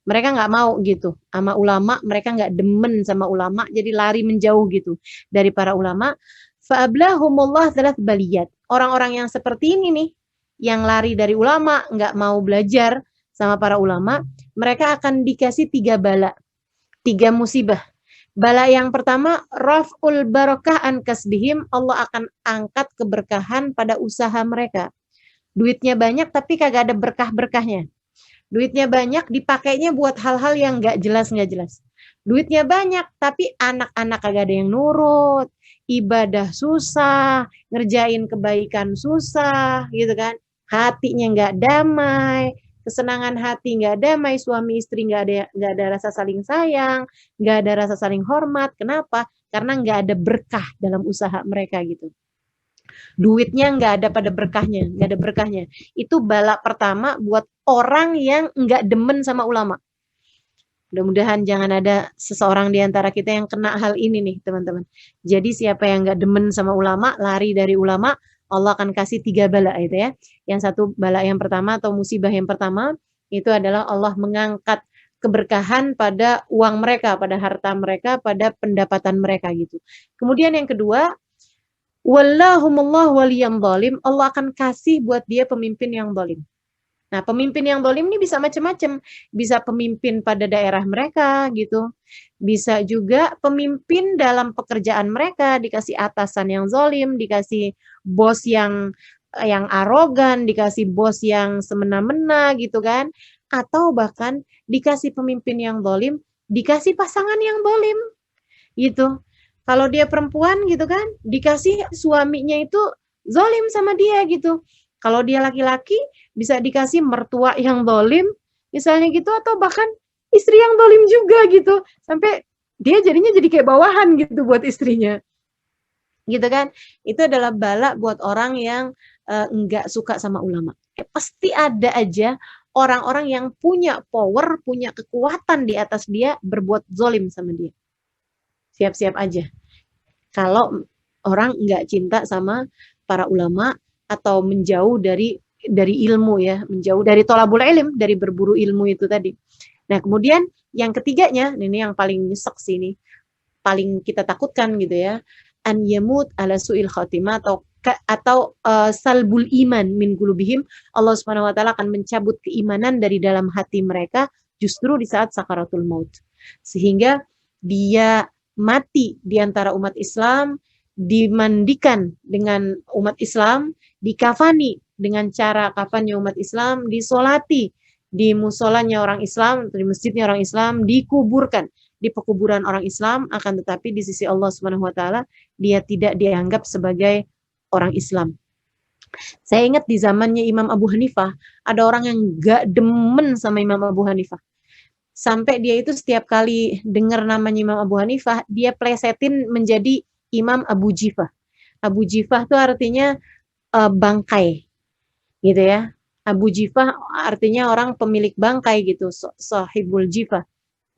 Mereka nggak mau gitu sama ulama, mereka nggak demen sama ulama, jadi lari menjauh gitu dari para ulama. Fa'ablahumullah thalath baliyat. Orang-orang yang seperti ini nih, yang lari dari ulama, nggak mau belajar sama para ulama, mereka akan dikasih 3 bala, 3 musibah. Bala yang pertama, raf'ul barakah an kasbihim, Allah akan angkat keberkahan pada usaha mereka. Duitnya banyak tapi kagak ada berkah-berkahnya. Duitnya banyak dipakainya buat hal-hal yang nggak jelas-nggak jelas. Duitnya banyak tapi anak-anak kagak ada yang nurut, ibadah susah, ngerjain kebaikan susah, gitu kan. Hatinya nggak damai, kesenangan hati nggak damai, suami istri nggak ada rasa saling sayang, nggak ada rasa saling hormat. Kenapa? Karena nggak ada berkah dalam usaha mereka gitu. Duitnya nggak ada pada berkahnya, nggak ada berkahnya. Itu bala pertama buat orang yang nggak demen sama ulama. Mudah-mudahan jangan ada seseorang di antara kita yang kena hal ini nih, teman-teman. Jadi siapa yang nggak demen sama ulama, lari dari ulama, Allah akan kasih 3 bala itu ya. Yang satu bala yang pertama atau musibah yang pertama, itu adalah Allah mengangkat keberkahan pada uang mereka, pada harta mereka, pada pendapatan mereka gitu. Kemudian yang kedua, wallahumullah waliyam zalim, Allah akan kasih buat dia pemimpin yang zalim. Nah, pemimpin yang zalim ini bisa macam-macam. Bisa pemimpin pada daerah mereka gitu. Bisa juga pemimpin dalam pekerjaan mereka, dikasih atasan yang zalim, dikasih bos yang arogan, dikasih bos yang semena-mena gitu kan. Atau bahkan dikasih pemimpin yang zalim, dikasih pasangan yang zalim gitu. Kalau dia perempuan gitu kan, dikasih suaminya itu zalim sama dia gitu. Kalau dia laki-laki, bisa dikasih mertua yang zalim, misalnya gitu, atau bahkan istri yang zalim juga gitu. Sampai dia jadinya jadi kayak bawahan gitu buat istrinya. Gitu kan. Itu adalah bala buat orang yang enggak suka sama ulama. Pasti ada aja orang-orang yang punya power, punya kekuatan di atas dia berbuat zalim sama dia. Siap-siap aja. Kalau orang nggak cinta sama para ulama atau menjauh dari ilmu ya, menjauh dari tolabul ilm, dari berburu ilmu itu tadi. Nah, kemudian yang ketiganya, ini yang paling nyesek sih ini, paling kita takutkan gitu ya, an yamut ala su'il khatimah atau salbul iman min qulubihim, Allah Subhanahu wa taala akan mencabut keimanan dari dalam hati mereka justru di saat sakaratul maut. Sehingga dia mati di antara umat Islam, dimandikan dengan umat Islam, dikafani dengan cara kafannya umat Islam, disolati di musolanya orang Islam, di masjidnya orang Islam, dikuburkan di pekuburan orang Islam, akan tetapi di sisi Allah Subhanahu wa taala dia tidak dianggap sebagai orang Islam. Saya ingat di zamannya Imam Abu Hanifah, ada orang yang gak demen sama Imam Abu Hanifah. Sampai dia itu setiap kali dengar namanya Imam Abu Hanifah, dia plesetin menjadi Imam Abu Jifah. Abu Jifah itu artinya bangkai, gitu ya. Abu Jifah artinya orang pemilik bangkai gitu, sahibul jifah,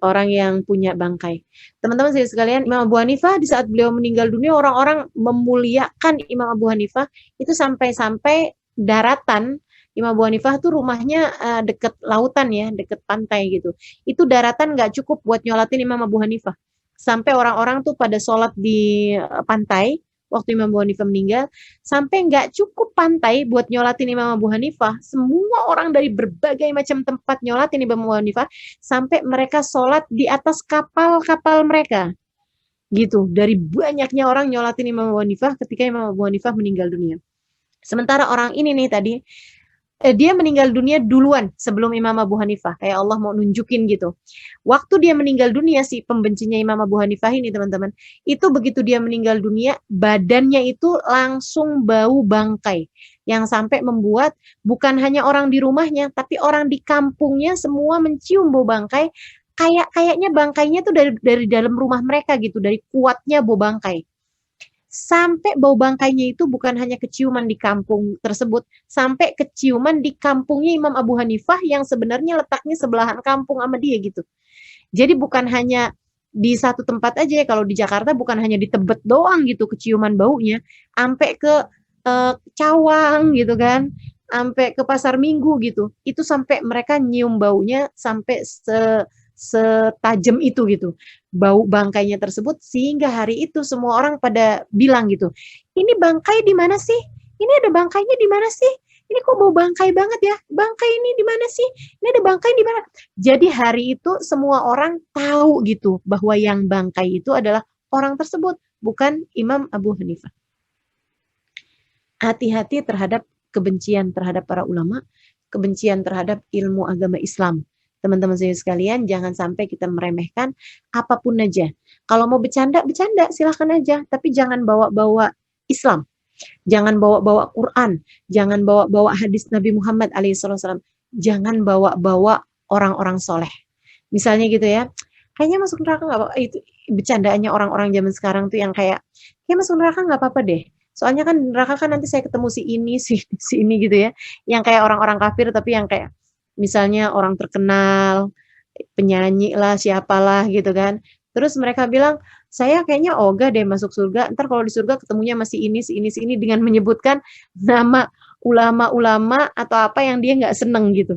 orang yang punya bangkai. Teman-teman sekalian, Imam Abu Hanifah di saat beliau meninggal dunia, orang-orang memuliakan Imam Abu Hanifah itu sampai-sampai daratan. Imam Abu Hanifah tuh rumahnya deket lautan ya, deket pantai gitu. Itu daratan nggak cukup buat nyolatin Imam Abu Hanifah. Sampai orang-orang tuh pada sholat di pantai waktu Imam Abu Hanifah meninggal, sampai nggak cukup pantai buat nyolatin Imam Abu Hanifah. Semua orang dari berbagai macam tempat nyolatin Imam Abu Hanifah, sampai mereka sholat di atas kapal-kapal mereka. Gitu, dari banyaknya orang nyolatin Imam Abu Hanifah ketika Imam Abu Hanifah meninggal dunia. Sementara orang ini nih tadi, dia meninggal dunia duluan sebelum Imam Abu Hanifah. Kayak Allah mau nunjukin gitu. Waktu dia meninggal dunia, si pembencinya Imam Abu Hanifah ini teman-teman, itu begitu dia meninggal dunia, badannya itu langsung bau bangkai. Yang sampai membuat bukan hanya orang di rumahnya, tapi orang di kampungnya semua mencium bau bangkai. Kayaknya bangkainya tuh dari dalam rumah mereka gitu, dari kuatnya bau bangkai. Sampai bau bangkainya itu bukan hanya keciuman di kampung tersebut, sampai keciuman di kampungnya Imam Abu Hanifah yang sebenarnya letaknya sebelahan kampung sama dia gitu. Jadi bukan hanya di satu tempat aja ya, kalau di Jakarta bukan hanya di Tebet doang gitu keciuman baunya, sampai ke Cawang gitu kan, sampai ke pasar Minggu gitu. Itu sampai mereka nyium baunya sampai setajam itu gitu. Bau bangkainya tersebut sehingga hari itu semua orang pada bilang gitu, "Ini bangkai di mana sih? Ini ada bangkainya di mana sih? Ini kok bau bangkai banget ya? Bangkai ini di mana sih? Ini ada bangkai di mana?" Jadi hari itu semua orang tahu gitu bahwa yang bangkai itu adalah orang tersebut, bukan Imam Abu Hanifah. Hati-hati terhadap kebencian terhadap para ulama, kebencian terhadap ilmu agama Islam. Teman-teman saya sekalian, jangan sampai kita meremehkan apapun aja. Kalau mau bercanda, bercanda, silahkan aja. Tapi jangan bawa-bawa Islam. Jangan bawa-bawa Quran. Jangan bawa-bawa hadis Nabi Muhammad SAW. Jangan bawa-bawa orang-orang soleh. Misalnya gitu ya, kayaknya masuk neraka nggak apa-apa. Itu bercandaannya orang-orang zaman sekarang tuh yang kayak masuk neraka nggak apa-apa deh. Soalnya kan neraka kan nanti saya ketemu si ini, si ini gitu ya. Yang kayak orang-orang kafir tapi yang kayak misalnya orang terkenal, penyanyi lah, siapalah gitu kan. Terus mereka bilang, saya kayaknya ogah deh masuk surga. Ntar kalau di surga ketemunya masih ini, si ini, si ini dengan menyebutkan nama ulama-ulama atau apa yang dia nggak seneng gitu.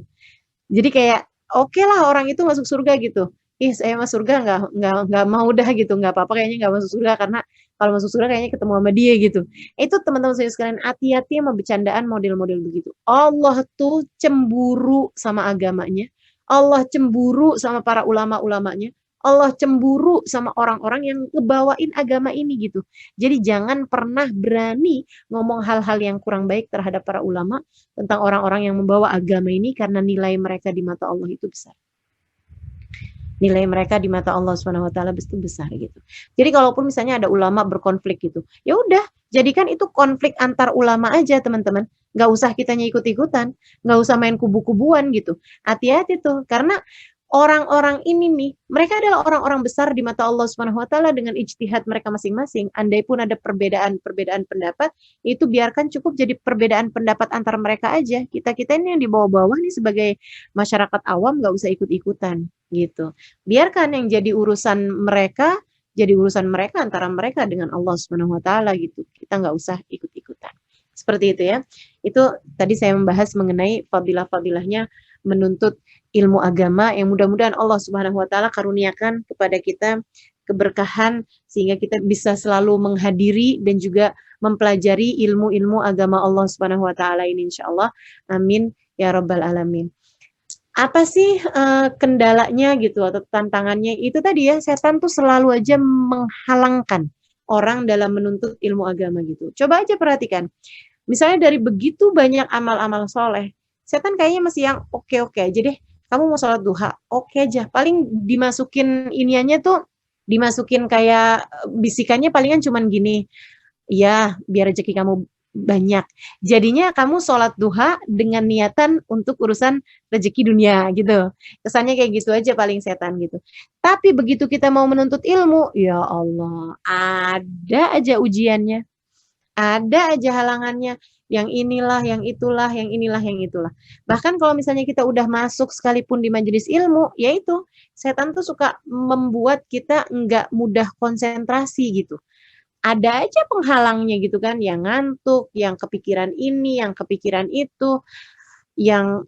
Jadi kayak oke lah orang itu masuk surga gitu. Ih saya masuk surga nggak mau dah gitu, nggak apa-apa kayaknya nggak masuk surga karena kalau masuk surga kayaknya ketemu sama dia gitu. Itu teman-teman saya sekalian hati-hati sama bercandaan model-model begitu. Allah tuh cemburu sama agamanya. Allah cemburu sama para ulama-ulamanya. Allah cemburu sama orang-orang yang ngebawain agama ini gitu. Jadi jangan pernah berani ngomong hal-hal yang kurang baik terhadap para ulama tentang orang-orang yang membawa agama ini karena nilai mereka di mata Allah itu besar. Nilai mereka di mata Allah Subhanahu wa taala itu besar gitu. Jadi kalaupun misalnya ada ulama berkonflik gitu, ya udah, jadikan itu konflik antar ulama aja, teman-teman. Nggak usah kitanya ikut-ikutan, nggak usah main kubu-kubuan gitu. Hati-hati tuh, karena orang-orang ini nih, mereka adalah orang-orang besar di mata Allah Subhanahu wa taala dengan ijtihad mereka masing-masing. Andai pun ada perbedaan-perbedaan pendapat, itu biarkan cukup jadi perbedaan pendapat antar mereka aja. Kita-kita ini yang di bawah-bawah nih sebagai masyarakat awam nggak usah ikut-ikutan gitu. Biarkan yang jadi urusan mereka antara mereka dengan Allah Subhanahu wa taala gitu. Kita nggak usah ikut-ikutan. Seperti itu ya. Itu tadi saya membahas mengenai fadilah-fadilahnya menuntut ilmu agama yang mudah-mudahan Allah Subhanahu wa taala karuniakan kepada kita keberkahan sehingga kita bisa selalu menghadiri dan juga mempelajari ilmu-ilmu agama Allah Subhanahu wa taala ini insyaallah. Amin ya rabbal alamin. Apa sih kendalanya gitu atau tantangannya? Itu tadi ya, setan tuh selalu aja menghalangkan orang dalam menuntut ilmu agama gitu. Coba aja perhatikan. Misalnya dari begitu banyak amal-amal soleh, setan kayaknya masih yang oke-oke aja deh. Kamu mau sholat duha, oke aja. Paling dimasukin iniannya tuh, dimasukin kayak bisikannya palingan cuman gini, ya biar rezeki kamu banyak. Jadinya kamu sholat duha dengan niatan untuk urusan rezeki dunia gitu. Kesannya kayak gitu aja paling setan gitu. Tapi begitu kita mau menuntut ilmu, ya Allah, ada aja ujiannya. Ada aja halangannya, yang inilah, yang itulah, yang inilah, yang itulah. Bahkan kalau misalnya kita udah masuk sekalipun di majelis ilmu, yaitu setan tuh suka membuat kita nggak mudah konsentrasi gitu. Ada aja penghalangnya gitu kan, yang ngantuk, yang kepikiran ini, yang kepikiran itu, yang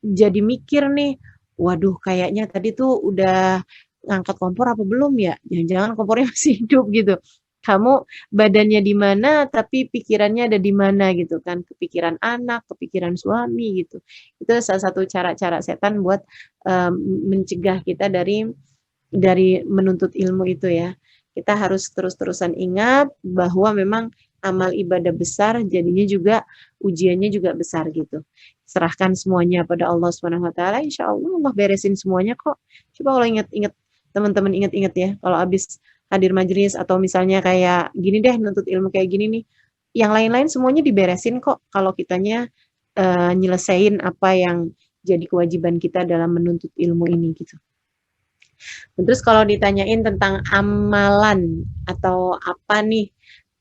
jadi mikir nih, waduh kayaknya tadi tuh udah ngangkat kompor apa belum ya? Jangan-jangan kompornya masih hidup gitu. Kamu badannya di mana tapi pikirannya ada di mana gitu kan, kepikiran anak, kepikiran suami gitu. Itu salah satu cara-cara setan buat mencegah kita dari menuntut ilmu itu ya. Kita harus terus-terusan ingat bahwa memang amal ibadah besar jadinya juga ujiannya juga besar gitu. Serahkan semuanya pada Allah Subhanahu wa taala, insyaallah Allah beresin semuanya kok. Coba kalau ingat-ingat teman-teman ingat-ingat ya, kalau habis hadir majelis atau misalnya kayak gini deh nuntut ilmu kayak gini nih, yang lain-lain semuanya diberesin kok kalau kitanya nyelesain apa yang jadi kewajiban kita dalam menuntut ilmu ini gitu. Terus kalau ditanyain tentang amalan atau apa nih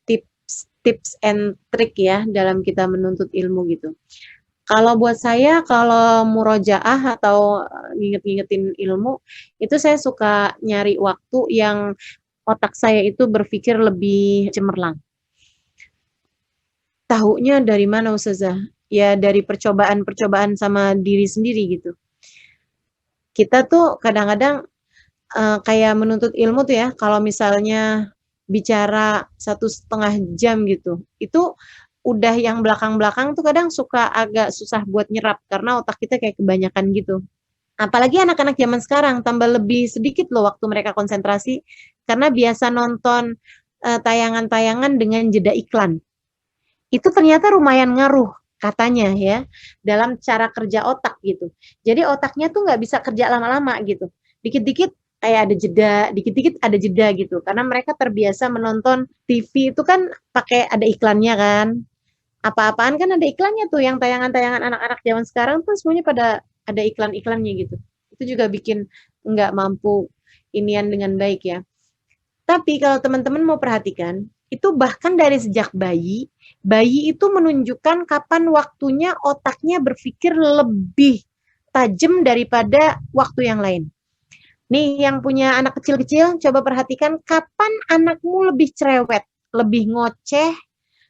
tips and trick ya dalam kita menuntut ilmu gitu. Kalau buat saya kalau murojaah atau nginget-ngingetin ilmu itu saya suka nyari waktu yang otak saya itu berpikir lebih cemerlang. Tahunya dari mana Ustazah? ya dari percobaan-percobaan sama diri sendiri gitu. Kita tuh kadang-kadang kayak menuntut ilmu tuh ya, kalau misalnya bicara 1,5 jam gitu, itu udah yang belakang-belakang tuh kadang suka agak susah buat nyerap karena otak kita kayak kebanyakan gitu. Apalagi anak-anak zaman sekarang tambah lebih sedikit loh waktu mereka konsentrasi karena biasa nonton tayangan-tayangan dengan jeda iklan. Itu ternyata lumayan ngaruh katanya ya dalam cara kerja otak gitu. Jadi otaknya tuh nggak bisa kerja lama-lama gitu. Dikit-dikit kayak ada jeda, dikit-dikit ada jeda gitu. Karena mereka terbiasa menonton TV itu kan pakai ada iklannya kan. Apa-apaan kan ada iklannya tuh yang tayangan-tayangan anak-anak zaman sekarang tuh semuanya pada ada iklan-iklannya gitu. Itu juga bikin nggak mampu inian dengan baik ya. Tapi kalau teman-teman mau perhatikan, itu bahkan dari sejak bayi, bayi itu menunjukkan kapan waktunya otaknya berpikir lebih tajam daripada waktu yang lain. Nih yang punya anak kecil-kecil, coba perhatikan kapan anakmu lebih cerewet, lebih ngoceh,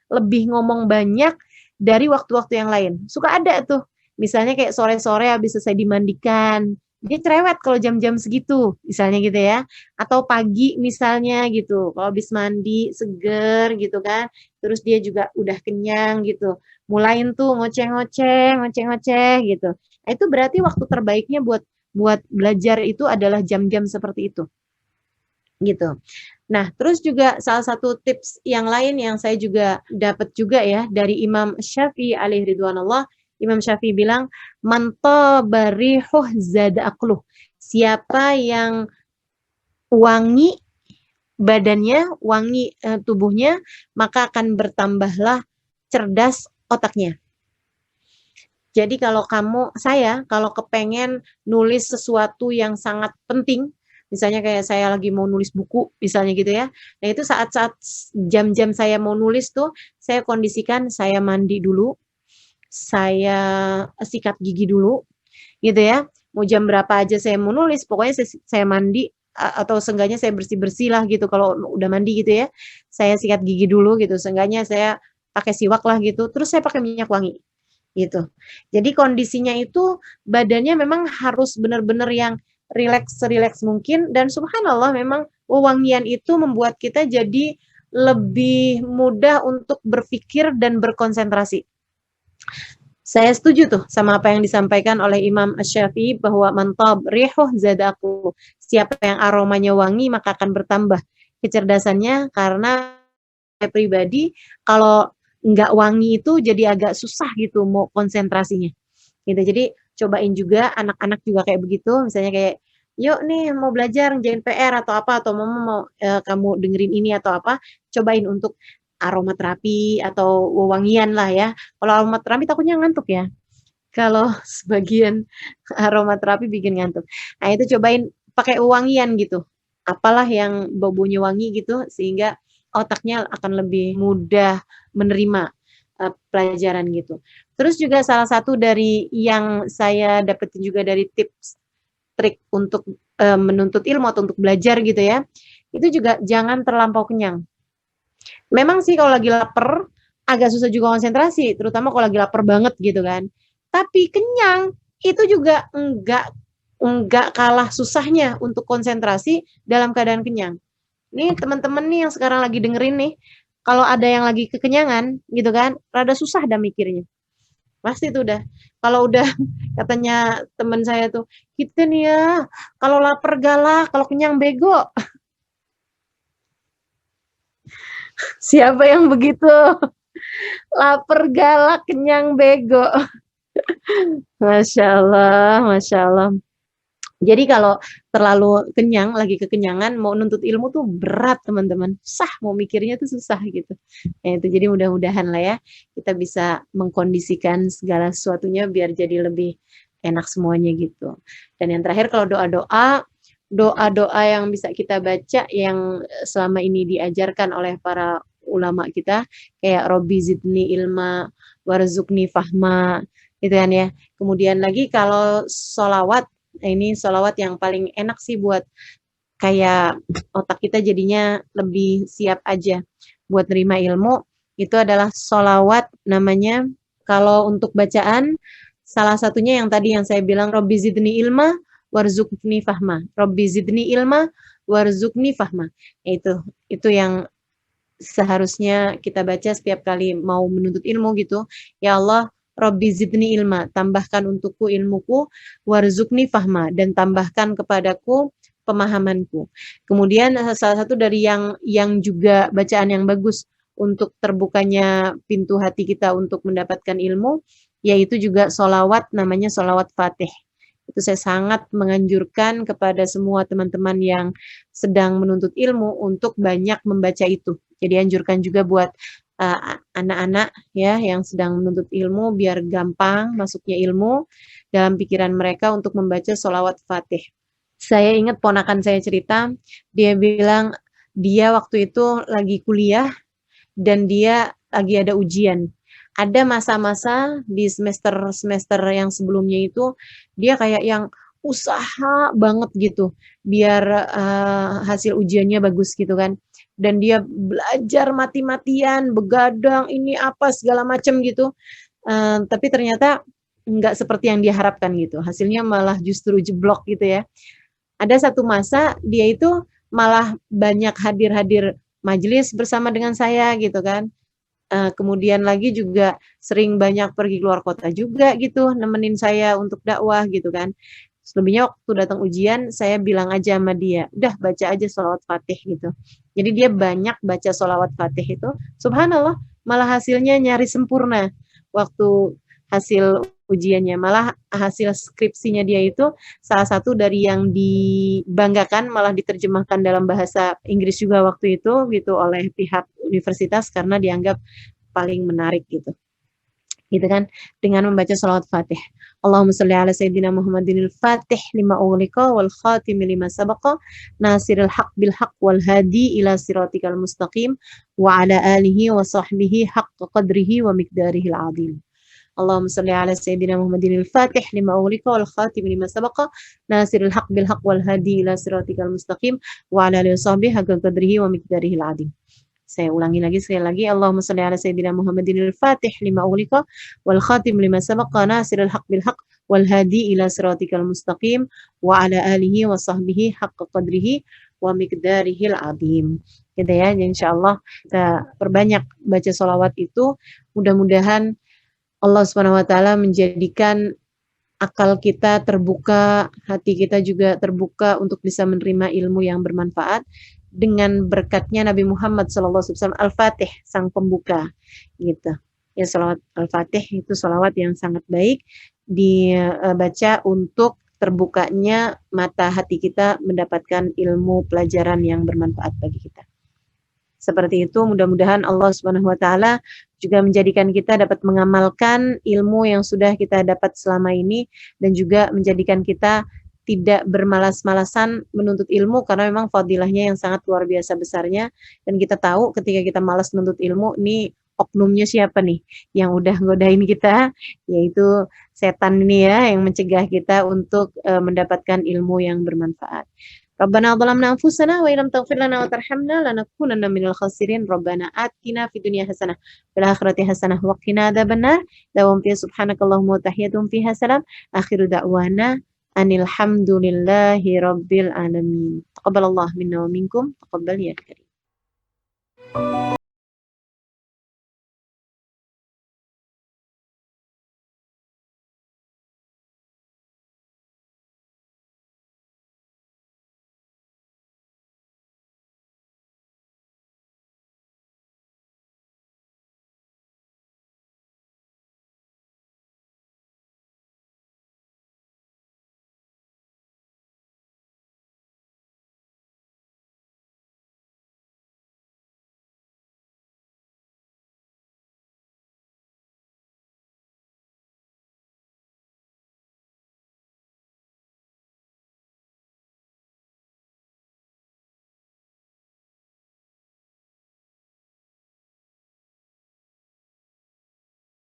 lebih ngomong banyak dari waktu-waktu yang lain. Suka ada tuh, misalnya kayak sore-sore habis selesai dimandikan, dia cerewet kalau jam-jam segitu, misalnya gitu ya. Atau pagi misalnya gitu, kalau habis mandi seger gitu kan, terus dia juga udah kenyang gitu. Mulain tuh ngoceh-ngoceh, ngoceh-ngoceh gitu. Nah, itu berarti waktu terbaiknya buat buat belajar itu adalah jam-jam seperti itu. Gitu. Nah, terus juga salah satu tips yang lain yang saya juga dapat juga ya dari Imam Syafi'i alaihi ridwanullah, Imam Syafi'i bilang, "Man taba rihuh zada aqluh." Siapa yang wangi badannya, wangi tubuhnya, maka akan bertambahlah cerdas otaknya. Jadi kalau kalau kepengen nulis sesuatu yang sangat penting, misalnya kayak saya lagi mau nulis buku, misalnya gitu ya. Nah itu saat-saat jam-jam saya mau nulis tuh, saya kondisikan saya mandi dulu, saya sikat gigi dulu, gitu ya. Mau jam berapa aja saya mau nulis, pokoknya saya mandi, atau seenggaknya saya bersih-bersih lah gitu, kalau udah mandi gitu ya. Saya sikat gigi dulu gitu, seenggaknya saya pakai siwak lah gitu, terus saya pakai minyak wangi gitu. Jadi kondisinya itu badannya memang harus benar-benar yang rileks mungkin dan subhanallah memang wewangian itu membuat kita jadi lebih mudah untuk berpikir dan berkonsentrasi. Saya setuju tuh sama apa yang disampaikan oleh Imam Asy-Syafi'i bahwa mantab rihuh zadaku. Siapa yang aromanya wangi maka akan bertambah kecerdasannya karena saya pribadi kalau nggak wangi itu jadi agak susah gitu mau konsentrasinya gitu. Jadi cobain juga anak-anak juga kayak begitu, misalnya kayak yuk nih mau belajar ngerjain PR atau apa atau mama mau kamu dengerin ini atau apa, cobain untuk aromaterapi atau wewangian lah ya. Kalau aromaterapi takutnya ngantuk ya. Kalau sebagian aromaterapi bikin ngantuk. Nah itu cobain pakai wewangian gitu. Apalah yang baunya wangi gitu sehingga otaknya akan lebih mudah menerima pelajaran gitu. Terus juga salah satu dari yang saya dapetin juga dari tips trik untuk menuntut ilmu atau untuk belajar gitu ya, itu juga jangan terlampau kenyang. Memang sih kalau lagi lapar agak susah juga konsentrasi, terutama kalau lagi lapar banget gitu kan. Tapi kenyang itu juga enggak kalah susahnya untuk konsentrasi dalam keadaan kenyang. Nih teman-teman nih yang sekarang lagi dengerin nih, kalau ada yang lagi kekenyangan gitu kan, rada susah dah mikirnya. Pasti tuh udah. Kalau udah katanya teman saya tuh, "Kita nih ya, kalau lapar galak, kalau kenyang bego." Siapa yang begitu? Lapar galak, kenyang bego. Masya Allah, Masya Allah. Jadi kalau terlalu kenyang, lagi kekenyangan, mau nuntut ilmu tuh berat teman-teman. Susah, mau mikirnya tuh susah gitu. Nah, itu jadi mudah-mudahan lah ya, kita bisa mengkondisikan segala sesuatunya biar jadi lebih enak semuanya gitu. Dan yang terakhir kalau doa-doa, doa-doa yang bisa kita baca yang selama ini diajarkan oleh para ulama kita, kayak Robbi zidni ilma, warzukni fahma, gitu kan ya. Kemudian lagi kalau sholawat, nah, ini sholawat yang paling enak sih buat kayak otak kita jadinya lebih siap aja buat nerima ilmu. Itu adalah sholawat namanya Kalau untuk bacaan, salah satunya yang tadi yang saya bilang, Robbi zidni ilma warzuqni fahma. Robbi zidni ilma warzuqni fahma. Itu yang seharusnya kita baca setiap kali mau menuntut ilmu gitu. Ya Allah, Robbi zidni ilma, tambahkan untukku ilmuku, warzuqni fahma, dan tambahkan kepadaku pemahamanku. Kemudian salah satu dari yang juga bacaan yang bagus untuk terbukanya pintu hati kita untuk mendapatkan ilmu, yaitu juga solawat, namanya solawat Fatih. Itu saya sangat menganjurkan kepada semua teman-teman yang sedang menuntut ilmu untuk banyak membaca itu. Jadi anjurkan juga buat anak-anak ya yang sedang menuntut ilmu biar gampang masuknya ilmu dalam pikiran mereka untuk membaca solawat Fatih. Saya ingat ponakan saya cerita, dia bilang dia waktu itu lagi kuliah dan dia lagi ada ujian. Ada masa-masa di semester-semester yang sebelumnya itu dia kayak yang usaha banget gitu biar hasil ujiannya bagus gitu kan. Dan dia belajar mati-matian, begadang, ini apa segala macam gitu. Tapi ternyata nggak seperti yang dia harapkan gitu. Hasilnya malah justru jeblok gitu ya. Ada satu masa dia itu malah banyak hadir-hadir majelis bersama dengan saya gitu kan. Kemudian lagi juga sering banyak pergi keluar kota juga gitu, nemenin saya untuk dakwah gitu kan. Selebihnya waktu datang ujian, saya bilang aja sama dia, udah baca aja sholawat Fatih gitu. Jadi dia banyak baca sholawat Fatih itu, subhanallah, malah hasilnya nyaris sempurna waktu hasil ujiannya. Malah hasil skripsinya dia itu salah satu dari yang dibanggakan, malah diterjemahkan dalam bahasa Inggris juga waktu itu gitu oleh pihak universitas karena dianggap paling menarik gitu. Gitu kan, dengan membaca sholawat Fatih. Allahumma sholli ala sayyidina Muhammadinil Fatih lima ughliqa wal khatimi lima sabaqa nasiril haq bil haq wal hadi ila siratikal mustaqim wa ala alihi wa sahbihi haqqa qadrihi wa miqdarihil azim. اللهم صل على سيدنا محمد الفاتح لما أغلق والخاتم لما سبق ناصر الحق بالحق والهادي إلى صراطك المستقيم وعلى آله وصحبه حق قدره ومقداره العظيم. Saya ulangi lagi sekali lagi. Allahumma shalli ala sayyidina Muhammadin al-Fatih lima ughliqa wal khatim lima sabaqa nasiril haq bil haq wal hadi ila siratikal mustaqim wa ala alihi wa sahbihi haqqa qadrihi wa miqdarihil azim. Gitu ya. Insyaallah kita perbanyak baca sholawat itu, mudah-mudahan Allah Subhanahu wa taala menjadikan akal kita terbuka, hati kita juga terbuka untuk bisa menerima ilmu yang bermanfaat dengan berkatnya Nabi Muhammad SAW Al-Fatih, sang pembuka gitu. Ya, salawat Al-Fatih itu salawat yang sangat baik dibaca untuk terbukanya mata hati kita mendapatkan ilmu pelajaran yang bermanfaat bagi kita. Seperti itu, mudah-mudahan Allah Subhanahu wa taala juga menjadikan kita dapat mengamalkan ilmu yang sudah kita dapat selama ini dan juga menjadikan kita tidak bermalas-malasan menuntut ilmu karena memang fadilahnya yang sangat luar biasa besarnya dan kita tahu ketika kita malas menuntut ilmu ini oknumnya siapa nih yang udah ngodain kita, yaitu setan ini ya yang mencegah kita untuk mendapatkan ilmu yang bermanfaat. Rabbana zalamna anfusana wa illam taghfir lana wa tarhamna lanakunanna minal khasirin. Rabbana atina fid dunya hasanah fil akhirati hasanah wa qina adzabannar. Dawam fi subhanakallahumma wa tahiyatum fiha salam. Akhiru da'wana anil hamdulillahi rabbil alamin. Taqabbalallahu minna wa minkum. Taqabbal ya karim.